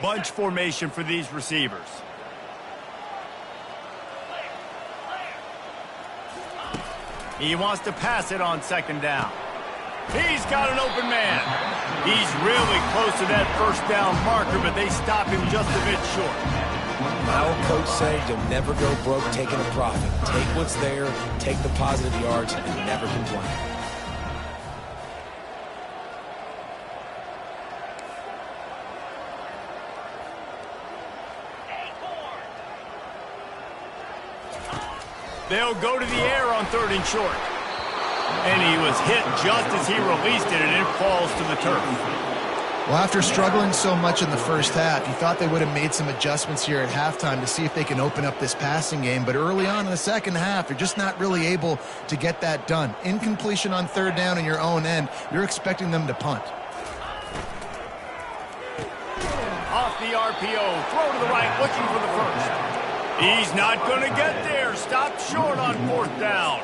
Bunch formation for these receivers. He wants to pass it on second down. He's got an open man. He's really close to that first down marker, but they stop him just a bit short. My old coach said you'll never go broke taking a profit. Take what's there, take the positive yards, and never complain. They'll go to the air on 3rd and short. And he was hit just as he released it, and it falls to the turf. Well, after struggling so much in the first half, you thought they would have made some adjustments here at halftime to see if they can open up this passing game. But early on in the second half, they're just not really able to get that done. Incompletion on 3rd down in your own end, you're expecting them to punt. Off the RPO, throw to the right, looking for the first. He's not going to get there. Stopped short on 4th down.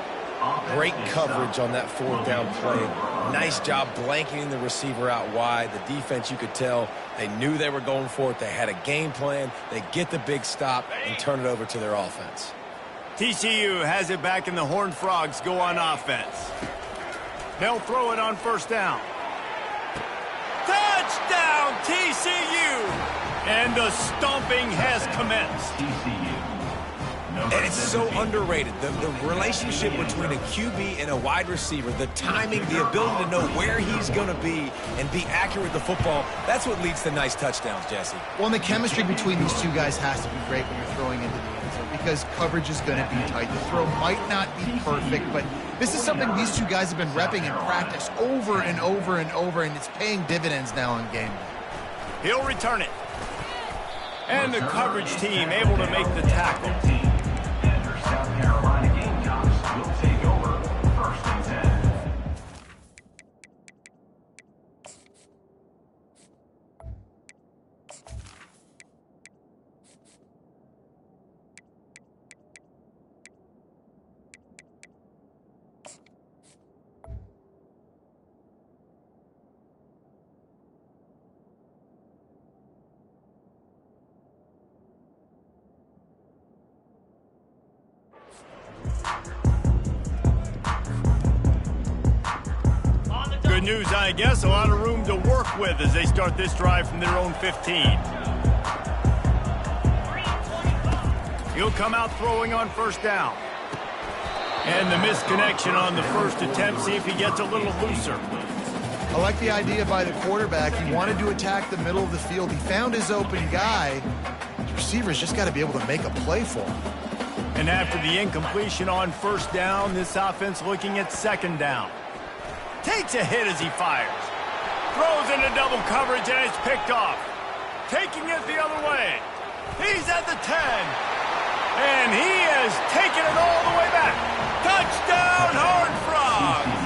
Great coverage on that 4th down play. Nice job blanketing the receiver out wide. The defense, you could tell, they knew they were going for it. They had a game plan. They get the big stop and turn it over to their offense. TCU has it back, and the Horned Frogs go on offense. They'll throw it on 1st down. Touchdown, TCU! And the stomping has commenced. TCU. And it's so underrated. The relationship between a QB and a wide receiver, the timing, the ability to know where he's going to be and be accurate with the football, that's what leads to nice touchdowns, Jesse. Well, and the chemistry between these two guys has to be great when you're throwing into the end zone because coverage is going to be tight. The throw might not be perfect, but this is something these two guys have been repping in practice over and over and over, and it's paying dividends now on game day. He'll return it. And the coverage team able to make the tackle. And your South Carolina Gamecocks will take over 1st and 10. Good news, I guess. A lot of room to work with as they start this drive from their own 15. He'll come out throwing on 1st down. And the misconnection on the first attempt. See if he gets a little looser. I like the idea by the quarterback. He wanted to attack the middle of the field. He found his open guy. His receiver's just got to be able to make a play for him. And after the incompletion on 1st down, this offense looking at 2nd down. Takes a hit as he fires. Throws into double coverage, and it's picked off. Taking it the other way. He's at the 10. And he has taken it all the way back. Touchdown, Horned Frogs!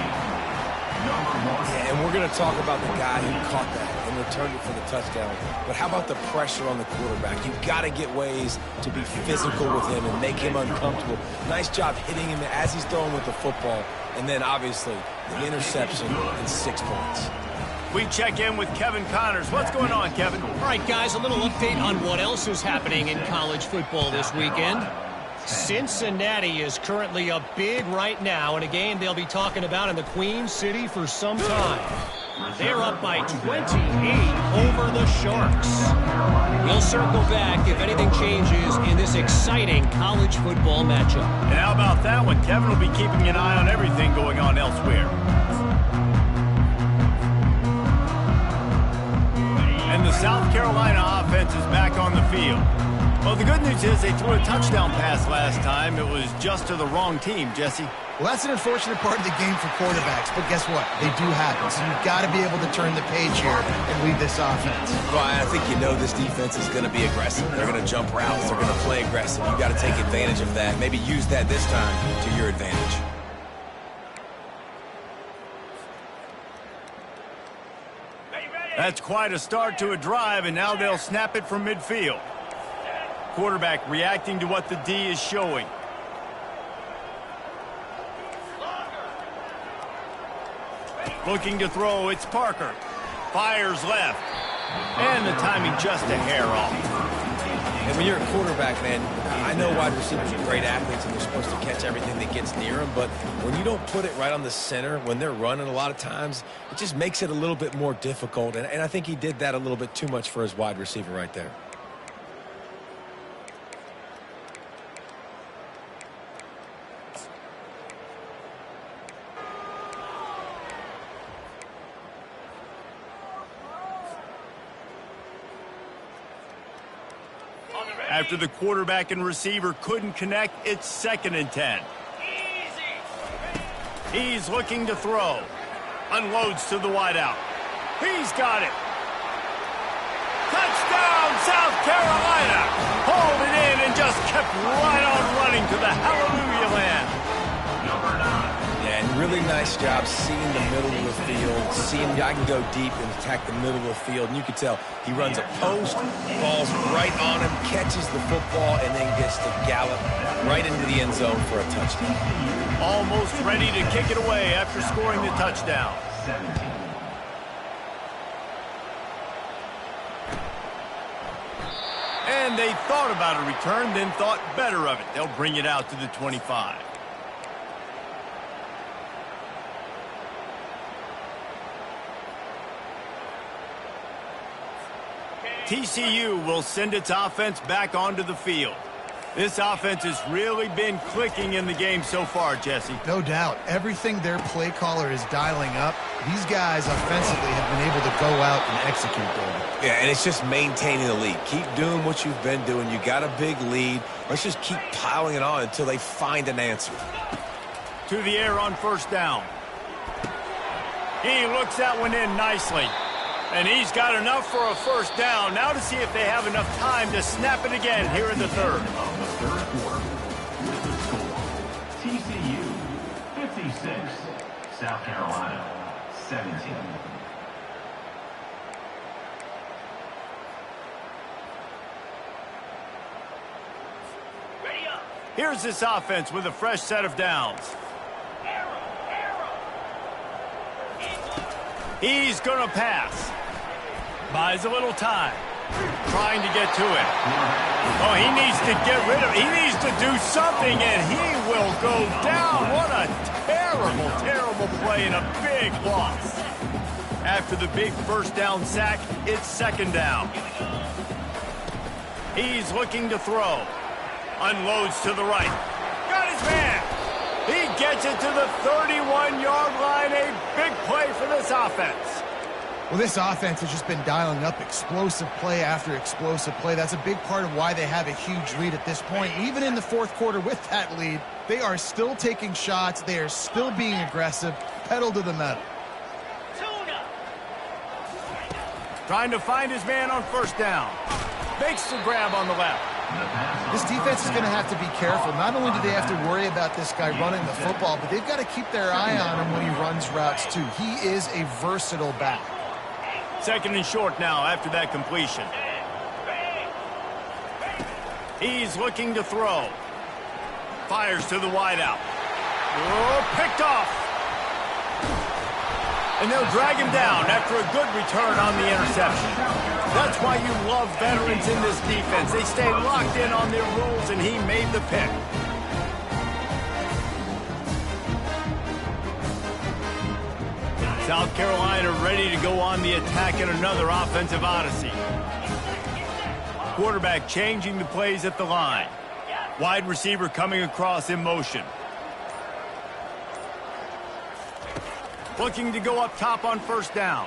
Yeah, and we're going to talk about the guy who caught that and returned it for the touchdown. But how about the pressure on the quarterback? You've got to get ways to be physical with him and make him uncomfortable. Nice job hitting him as he's throwing with the football. And then, obviously, the interception and 6 points. We check in with Kevin Connors. What's going on, Kevin? All right, guys, a little update on what else is happening in college football this weekend. Cincinnati is currently up big right now in a game they'll be talking about in the Queen City for some time. They're up by 28 over the Sharks. We'll circle back if anything changes in this exciting college football matchup. And how about that one? Kevin will be keeping an eye on everything going on elsewhere. And the South Carolina offense is back on the field. Well, the good news is they threw a touchdown pass last time. It was just to the wrong team, Jesse. Well, that's an unfortunate part of the game for quarterbacks, but guess what? They do happen, so you've got to be able to turn the page here and lead this offense. Well, I think you know this defense is going to be aggressive. They're going to jump routes. They're going to play aggressive. You've got to take advantage of that. Maybe use that this time to your advantage. That's quite a start to a drive, and now they'll snap it from midfield. Quarterback reacting to what the D is showing. Looking to throw, it's Parker. Fires left. And the timing just a hair off. And when you're a quarterback, man, I know wide receivers are great athletes and they're supposed to catch everything that gets near them, but when you don't put it right on the center, when they're running a lot of times, it just makes it a little bit more difficult. And I think he did that a little bit too much for his wide receiver right there. After the quarterback and receiver couldn't connect, it's 2nd and 10. He's looking to throw. Unloads to the wideout. He's got it. Touchdown, South Carolina. Hauled it in and just kept right on running to the hallelujah land. Yeah, and really nice job seeing the middle of the field, seeing I can go deep and attack the middle of the field. And you can tell he runs a post, ball's right on him, catches the football, and then gets to gallop right into the end zone for a touchdown. Almost ready to kick it away after scoring the touchdown. 17. And they thought about a return, then thought better of it. They'll bring it out to the 25. TCU will send its offense back onto the field. This offense has really been clicking in the game so far, Jesse. No doubt. Everything their play caller is dialing up, these guys offensively have been able to go out and execute them. Yeah, and it's just maintaining the lead. Keep doing what you've been doing. You got a big lead. Let's just keep piling it on until they find an answer. To the air on 1st down. He looks that one in nicely. And he's got enough for a 1st down. Now to see if they have enough time to snap it again here in the 3rd. Of the 3rd quarter. With the score, TCU 56, South Carolina 17. Here's this offense with a fresh set of downs. He's going to pass. Buys a little time. Trying to get to it. Oh, he needs to get rid of it. He needs to do something, and he will go down. What a terrible, terrible play and a big loss. After the big 1st down sack, it's 2nd down. He's looking to throw. Unloads to the right. Got his man. He gets it to the 31-yard line. A big play for this offense. Well, this offense has just been dialing up explosive play after explosive play. That's a big part of why they have a huge lead at this point. Even in the 4th quarter with that lead, they are still taking shots. They are still being aggressive. Pedal to the metal. Trying to find his man on 1st down. Makes the grab on the left. This defense is going to have to be careful. Not only do they have to worry about this guy running the football, but they've got to keep their eye on him when he runs routes too. He is a versatile back. 2nd and short now after that completion. He's looking to throw. Fires to the wideout. Oh, picked off. And they'll drag him down after a good return on the interception. That's why you love veterans in this defense. They stay locked in on their rules, and he made the pick. South Carolina ready to go on the attack in another offensive odyssey. Quarterback changing the plays at the line. Wide receiver coming across in motion. Looking to go up top on 1st down.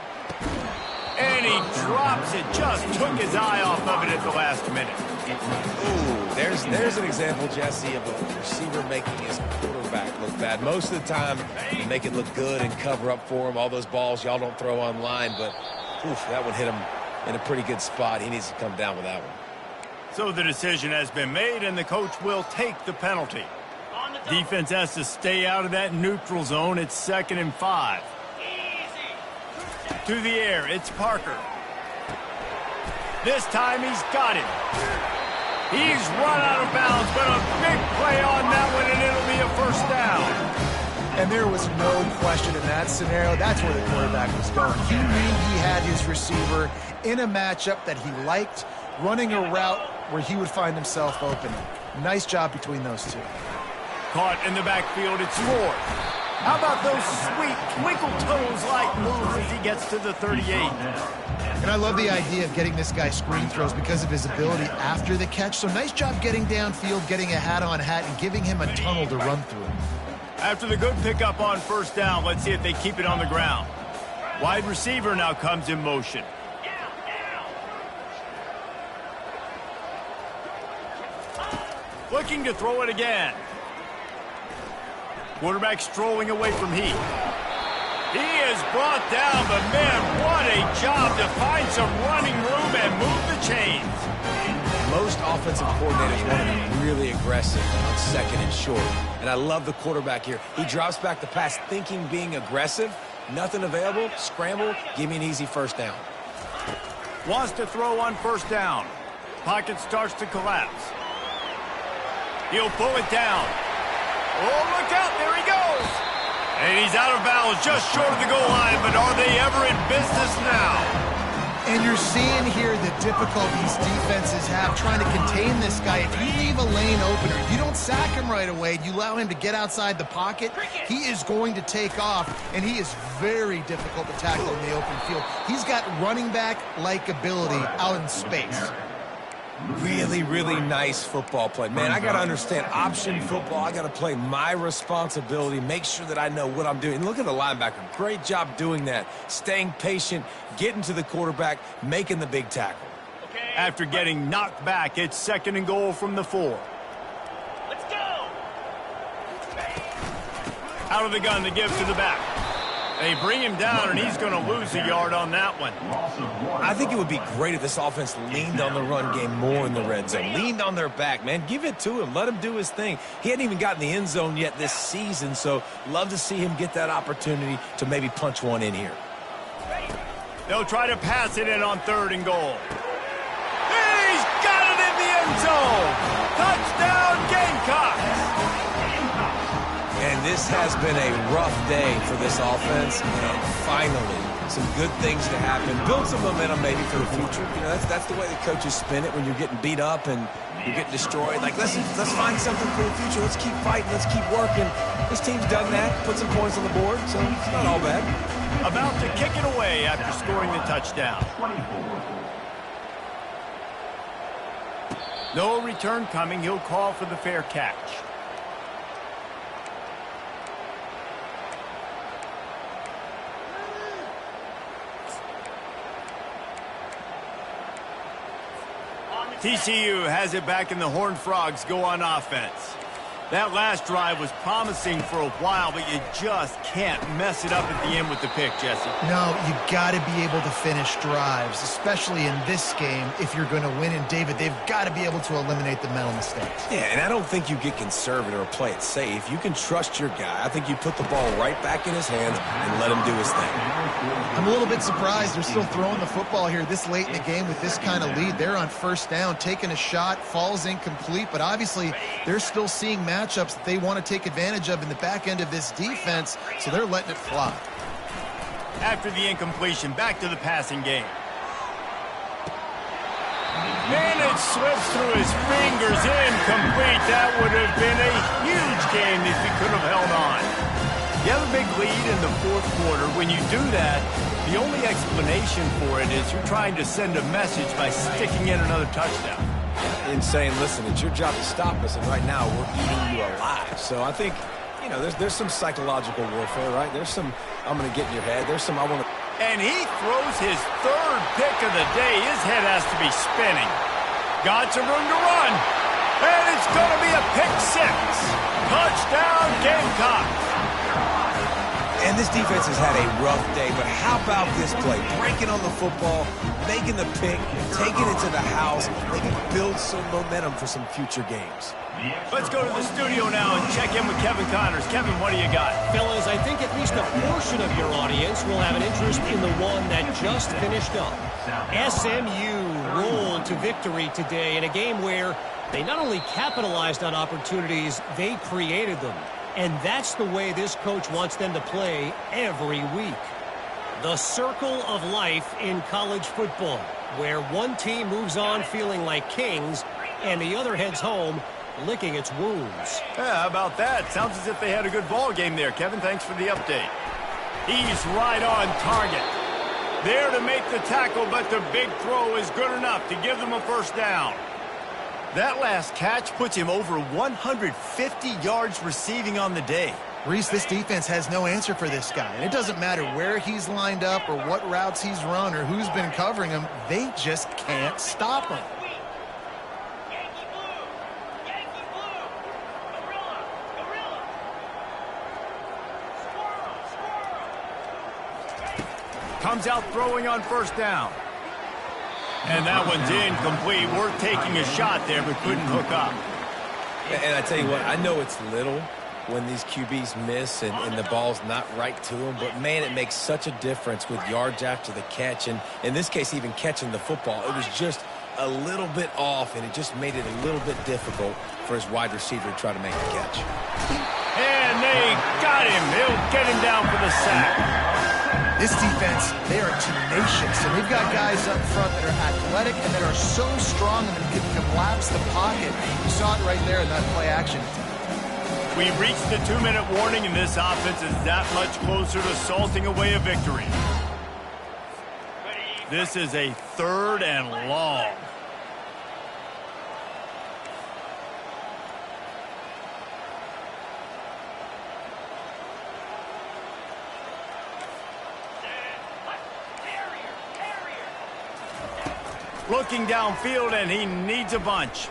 And he drops it. Just took his eye off of it at the last minute. Ooh, there's an example, Jesse, of a receiver making his quarterback look bad. Most of the time, you make it look good and cover up for him. All those balls y'all don't throw online, but oof, that one hit him in a pretty good spot. He needs to come down with that one. So the decision has been made, and the coach will take the penalty. Defense has to stay out of that neutral zone. It's 2nd and 5. To the air, it's Parker. This time he's got it. He's run out of bounds, but a big play on that one, and it'll be a first down. And there was no question in that scenario. That's where the quarterback was going. He knew he had his receiver in a matchup that he liked, running a route where he would find himself open. Nice job between those two. Caught in the backfield, it's Ford. How about those sweet twinkle toes-like moves as he gets to the 38? And I love the idea of getting this guy screen throws because of his ability after the catch. So nice job getting downfield, getting a hat-on-hat, and giving him a tunnel to run through. After the good pickup on first down, let's see if they keep it on the ground. Wide receiver now comes in motion. Looking to throw it again. Quarterback strolling away from Heath. He is brought down, but man, what a job to find some running room and move the chains. Most offensive coordinators want to be really aggressive on second and short. And I love the quarterback here. He drops back the pass thinking being aggressive. Nothing available, scramble, give me an easy first down. Wants to throw on first down. Pocket starts to collapse. He'll pull it down. Oh, look out, there he goes. And he's out of bounds just short of the goal line, but are they ever in business now? And you're seeing here the difficulties defenses have trying to contain this guy. If you leave a lane open or you don't sack him right away, you allow him to get outside the pocket, he is going to take off, and he is very difficult to tackle in the open field. He's got running back-like ability out in space. Really, really nice football play. Man, I got to understand option football. I got to play my responsibility, make sure that I know what I'm doing. And look at the linebacker. Great job doing that. Staying patient, getting to the quarterback, making the big tackle. After getting knocked back, it's second and goal from the 4. Let's go! Out of the gun to give to the back. They bring him down, and he's going to lose a yard on that one. I think it would be great if this offense leaned on the run game more in the red zone. Leaned on their back, man. Give it to him. Let him do his thing. He hadn't even gotten the end zone yet this season, so love to see him get that opportunity to maybe punch one in here. They'll try to pass it in on third and goal. He's got it in the end zone. Touchdown, Gamecocks. And this has been a rough day for this offense, and finally, some good things to happen. Build some momentum maybe for the future. You know, that's the way the coaches spin it when you're getting beat up and you're getting destroyed. Like, let's find something for the future. Let's keep fighting. Let's keep working. This team's done that, put some points on the board, so it's not all bad. About to kick it away after scoring the touchdown. No return coming. He'll call for the fair catch. TCU has it back, and the Horned Frogs go on offense. That last drive was promising for a while, but you just can't mess it up at the end with the pick, Jesse. No, you got to be able to finish drives, especially in this game if you're going to win. And, David, they've got to be able to eliminate the mental mistakes. Yeah, and I don't think you get conservative or play it safe. You can trust your guy. I think you put the ball right back in his hands and let him do his thing. I'm a little bit surprised they're still throwing the football here this late in the game with this kind of lead. They're on first down, taking a shot, falls incomplete, but obviously they're still seeing matchups that they want to take advantage of in the back end of this defense, so they're letting it fly. After the incompletion, back to the passing game. And it slips through his fingers, incomplete. That would have been a huge game if he could have held on. You have a big lead in the fourth quarter. When you do that, the only explanation for it is you're trying to send a message by sticking in another touchdown. In saying, listen, it's your job to stop us, and right now we're eating you alive. So I think, you know, there's some psychological warfare, right? There's some, I'm going to get in your head. There's some, I want to. And he throws his third pick of the day. His head has to be spinning. Got some room to run. And it's going to be a pick six. Touchdown, Gamecocks. And this defense has had a rough day, but how about this play? Breaking on the football, making the pick, taking it to the house. They can build some momentum for some future games. Let's go to the studio now and check in with Kevin Connors. Kevin, what do you got? Fellas, I think at least a portion of your audience will have an interest in the one that just finished up. SMU rolled to victory today in a game where they not only capitalized on opportunities, they created them. And that's the way this coach wants them to play every week. The circle of life in college football, where one team moves on feeling like kings and the other heads home licking its wounds. Yeah, how about that? Sounds as if they had a good ball game there. Kevin, thanks for the update. He's right on target. There to make the tackle, but the big throw is good enough to give them a first down. That last catch puts him over 150 yards receiving on the day. Reese, this defense has no answer for this guy. And it doesn't matter where he's lined up or what routes he's run or who's been covering him. They just can't stop him. Comes out throwing on first down. And that one's incomplete. Worth taking a shot there, but couldn't hook up. And I tell you what, I know it's little when these QBs miss and the ball's not right to them, but man, it makes such a difference with yards after the catch. And in this case, even catching the football, it was just a little bit off, and it just made it a little bit difficult for his wide receiver to try to make the catch. And they got him. They'll get him down for the sack. This defense, they are tenacious, and they've got guys up front that are athletic and that are so strong and that can collapse the pocket. You saw it right there in that play action. We've reached the 2-minute warning, and this offense is that much closer to salting away a victory. This is a 3rd and long. Looking downfield, and he needs a bunch.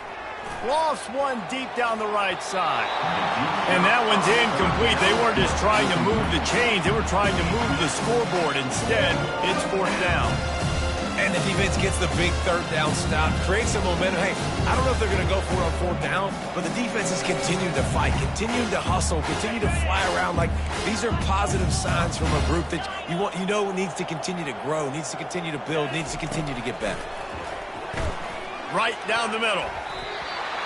Lofts one deep down the right side. And that one's incomplete. They weren't just trying to move the chains. They were trying to move the scoreboard. Instead, it's 4th down. And the defense gets the big 3rd down stop, creates some momentum. Hey, I don't know if they're going to go for it on 4th down, but the defense is continuing to fight, continuing to hustle, continue to fly around. Like, these are positive signs from a group that you know needs to continue to grow, needs to continue to build, needs to continue to get better. Right down the middle.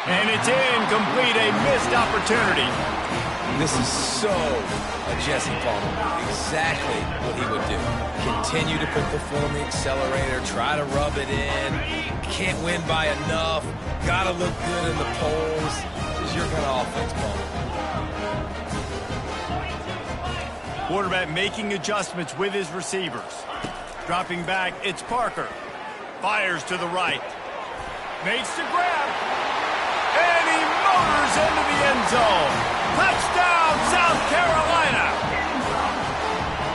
And it's incomplete, a missed opportunity. This is so a Jesse Palmer move. Exactly what he would do. Continue to put the foot on the accelerator, try to rub it in. Can't win by enough. Gotta look good in the polls. This is your kind of offense, Palmer. Quarterback making adjustments with his receivers. Dropping back, it's Parker. Fires to the right. Makes the grab. And he motors into the end zone. Touchdown, South Carolina.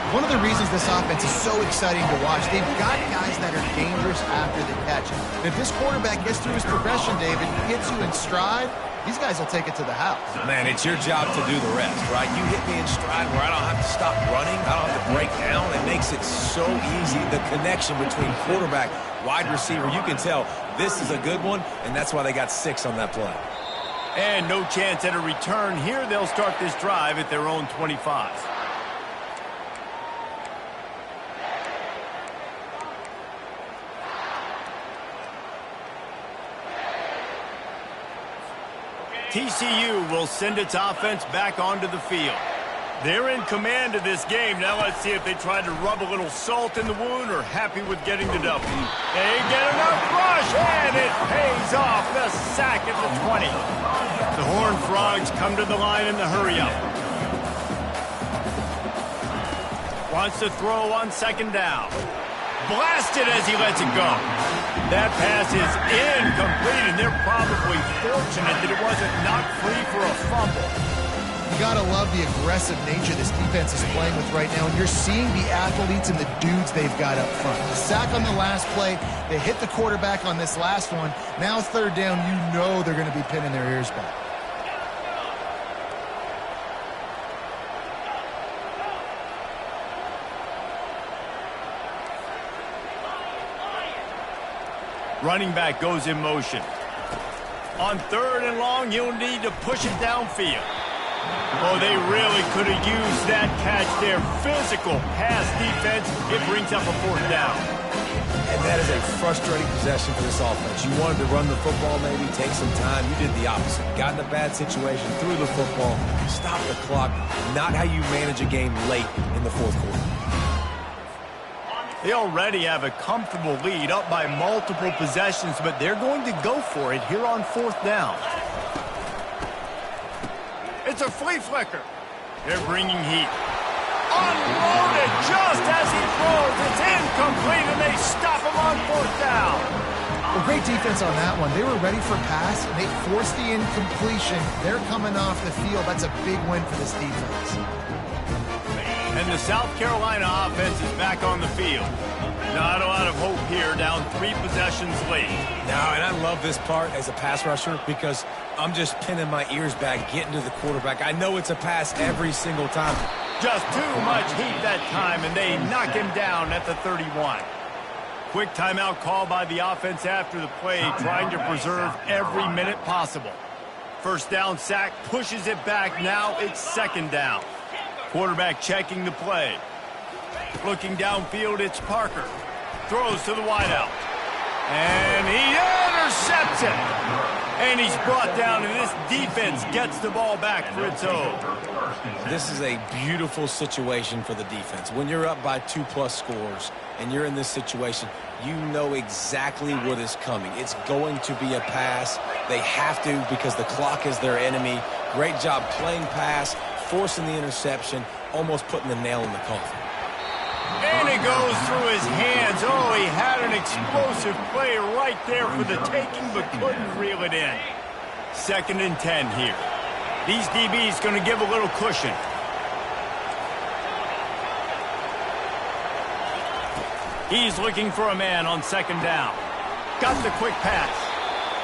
One of the reasons this offense is so exciting to watch, they've got guys that are dangerous after the catch. And if this quarterback gets through his progression, David, gets you in stride, these guys will take it to the house. Man, it's your job to do the rest, right? You hit me in stride where I don't have to stop running. I don't have to break down. It makes it so easy. The connection between quarterback, wide receiver, you can tell this is a good one, and that's why they got 6 on that play. And no chance at a return here. They'll start this drive at their own 25. TCU will send its offense back onto the field. They're in command of this game. Now let's see if they try to rub a little salt in the wound or happy with getting the W. They get enough rush, and it pays off. The sack at the 20. The Horned Frogs come to the line in the hurry-up. Wants to throw on 2nd down. Blasted as he lets it go. That pass is incomplete, and they're probably fortunate that it wasn't knocked free for a fumble. You got to love the aggressive nature this defense is playing with right now, and you're seeing the athletes and the dudes they've got up front. The sack on the last play, they hit the quarterback on this last one. Now 3rd down, you know they're going to be pinning their ears back. Running back goes in motion. On 3rd and long, he'll need to push it downfield. Oh, they really could have used that catch there. Physical pass defense. It brings up a 4th down. And that is a frustrating possession for this offense. You wanted to run the football, maybe take some time. You did the opposite. Got in a bad situation, threw the football, stopped the clock. Not how you manage a game late in the 4th quarter. They already have a comfortable lead, up by multiple possessions, but they're going to go for it here on 4th down. It's a flea flicker. They're bringing heat. Unloaded just as he throws. It's incomplete, and they stop him on 4th down. Well, great defense on that one. They were ready for pass, and they forced the incompletion. They're coming off the field. That's a big win for this defense. And the South Carolina offense is back on the field. Not a lot of hope here, down 3 possessions late. Now, and I love this part as a pass rusher because I'm just pinning my ears back, getting to the quarterback. I know it's a pass every single time. Just too much heat that time, and they knock him down at the 31. Quick timeout call by the offense after the play, trying to preserve every minute possible. 1st down sack, pushes it back. Now it's 2nd down. Quarterback checking the play. Looking downfield, it's Parker. Throws to the wideout. And he intercepts it. And he's brought down, and this defense gets the ball back for its own. This is a beautiful situation for the defense. When you're up by 2+ scores and you're in this situation, you know exactly what is coming. It's going to be a pass. They have to because the clock is their enemy. Great job playing pass, forcing the interception, almost putting the nail in the coffin. And it goes through his hands. Oh, he had an explosive play right there for the taking, but couldn't reel it in. 2nd and 10 here. These DBs going to give a little cushion. He's looking for a man on 2nd down. Got the quick pass.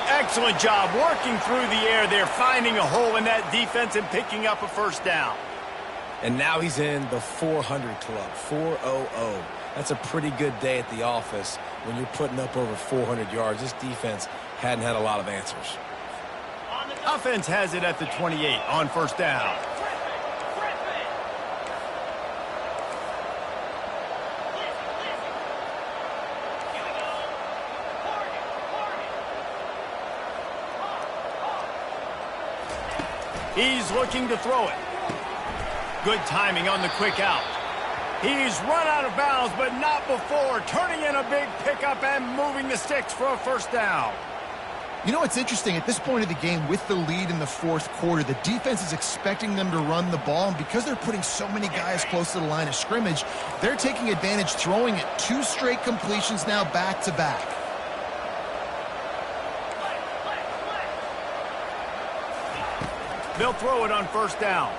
Excellent job working through the air there, finding a hole in that defense and picking up a 1st down. And now he's in the 400 club, 400. That's a pretty good day at the office when you're putting up over 400 yards. This defense hadn't had a lot of answers. Offense has it at the 28 on 1st down. He's looking to throw it. Good timing on the quick out. He's run out of bounds, but not before. Turning in a big pickup and moving the sticks for a 1st down. You know what's interesting? At this point of the game, with the lead in the 4th quarter, the defense is expecting them to run the ball, and because they're putting so many guys close to the line of scrimmage, they're taking advantage, throwing it 2 straight completions now back-to-back. They'll throw it on 1st down.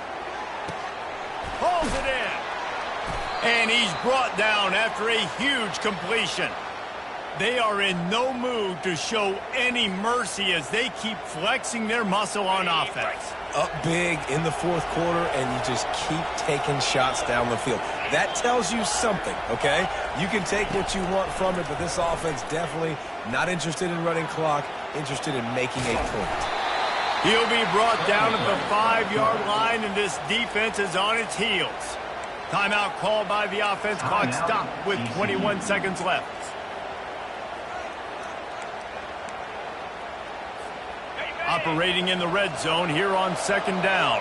Pulls it in. And he's brought down after a huge completion. They are in no mood to show any mercy as they keep flexing their muscle on offense. Up big in the 4th quarter, and you just keep taking shots down the field. That tells you something, okay? You can take what you want from it, but this offense definitely not interested in running clock, interested in making a point. He'll be brought down at the 5-yard line, and this defense is on its heels. Timeout called by the offense. Clock stopped with 21 seconds left. Operating in the red zone here on 2nd down.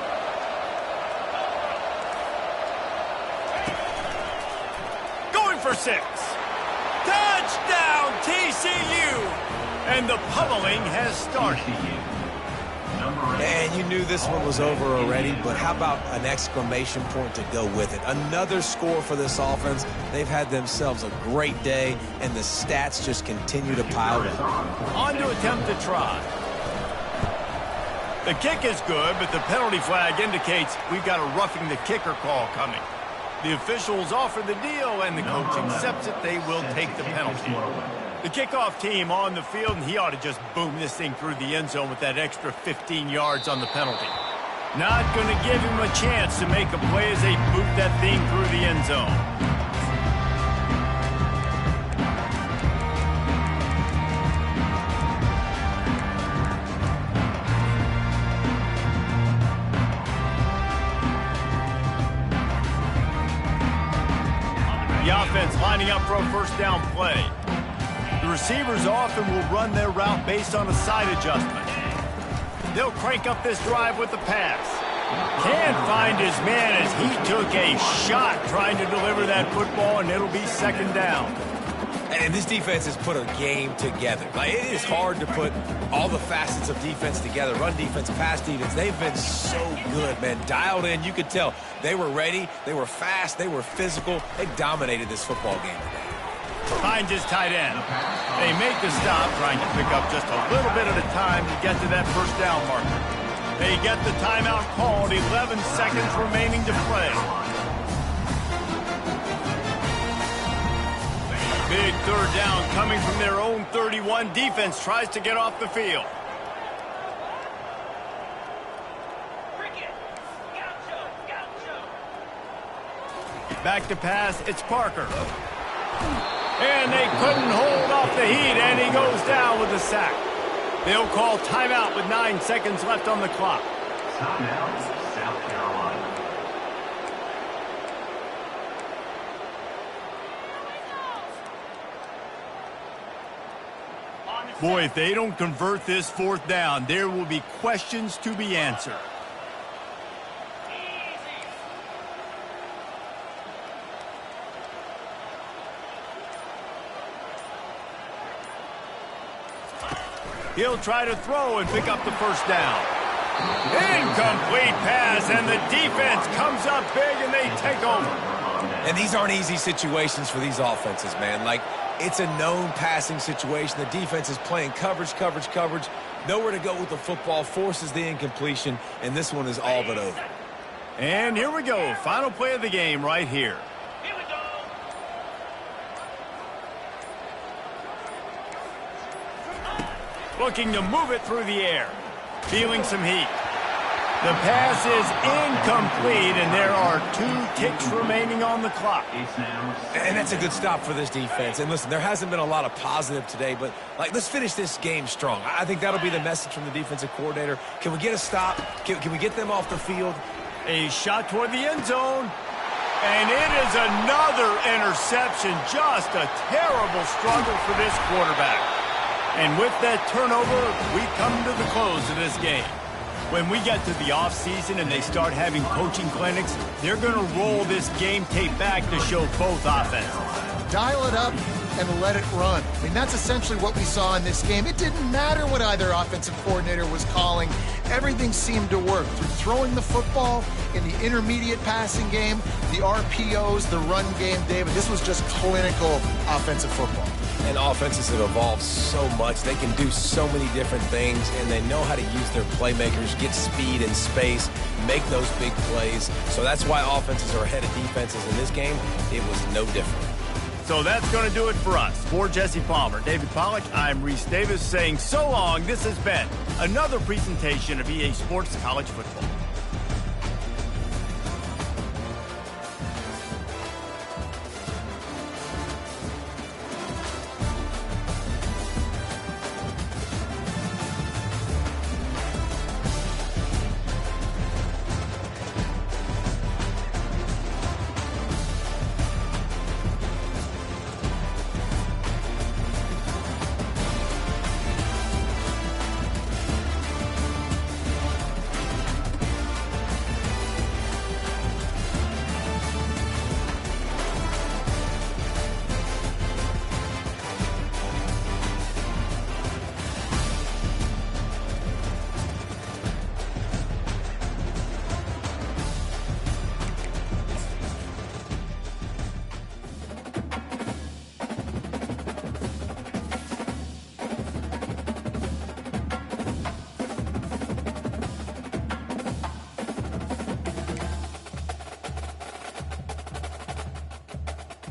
Going for 6. Touchdown, TCU! And the pummeling has started. And you knew this one was over already, but how about an exclamation point to go with it? Another score for this offense. They've had themselves a great day, and the stats just continue to pile up. On to attempt to try. The kick is good, but the penalty flag indicates we've got a roughing the kicker call coming. The officials offer the deal, and the coach accepts it. They will take the penalty. The kickoff team on the field, and he ought to just boom this thing through the end zone with that extra 15 yards on the penalty. Not going to give him a chance to make a play as they boot that thing through the end zone. lining up for a first down play. The receivers often will run their route based on a side adjustment. They'll crank up this drive with the pass. Can't find his man as he took a shot trying to deliver that football, and it'll be second down. And this defense has put a game together. Like, it is hard to put all the facets of defense together. Run defense, pass defense. They've been so good, man. Dialed in. You could tell they were ready. They were fast. They were physical. They dominated this football game today. Finds his tight end. They make the stop, trying to pick up just a little bit at a time to get to that first down marker. They get the timeout called, 11 seconds remaining to play. Big third down coming from their own 31. Defense tries to get off the field. Back to pass, it's Parker. And they couldn't hold off the heat, and he goes down with a sack. They'll call timeout with 9 seconds left on the clock. Timeout, South Carolina. Boy, if they don't convert this fourth down, there will be questions to be answered. He'll try to throw and pick up the first down. Incomplete pass, and the defense comes up big, and they take over. And these aren't easy situations for these offenses, man. Like, it's a known passing situation. The defense is playing coverage. Nowhere to go with the football, forces the incompletion, and this one is all but over. And here we go. Final play of the game right here. Looking to move it through the air. Feeling some heat. The pass is incomplete, and there are 2 ticks remaining on the clock. And that's a good stop for this defense. And listen, there hasn't been a lot of positive today, but like, let's finish this game strong. I think that'll be the message from the defensive coordinator. Can we get a stop? Can we get them off the field? A shot toward the end zone. And it is another interception. Just a terrible struggle for this quarterback. And with that turnover, we come to the close of this game. When we get to the offseason and they start having coaching clinics, they're going to roll this game tape back to show both offenses. Dial it up and let it run. I mean, that's essentially what we saw in this game. It didn't matter what either offensive coordinator was calling. Everything seemed to work. Through throwing the football, in the intermediate passing game, the RPOs, the run game, David, this was just clinical offensive football. And offenses have evolved so much. They can do so many different things, and they know how to use their playmakers, get speed and space, make those big plays. So that's why offenses are ahead of defenses in this game. It was no different. So that's going to do it for us. For Jesse Palmer, David Pollack, I'm Reese Davis saying so long. This has been another presentation of EA Sports College Football.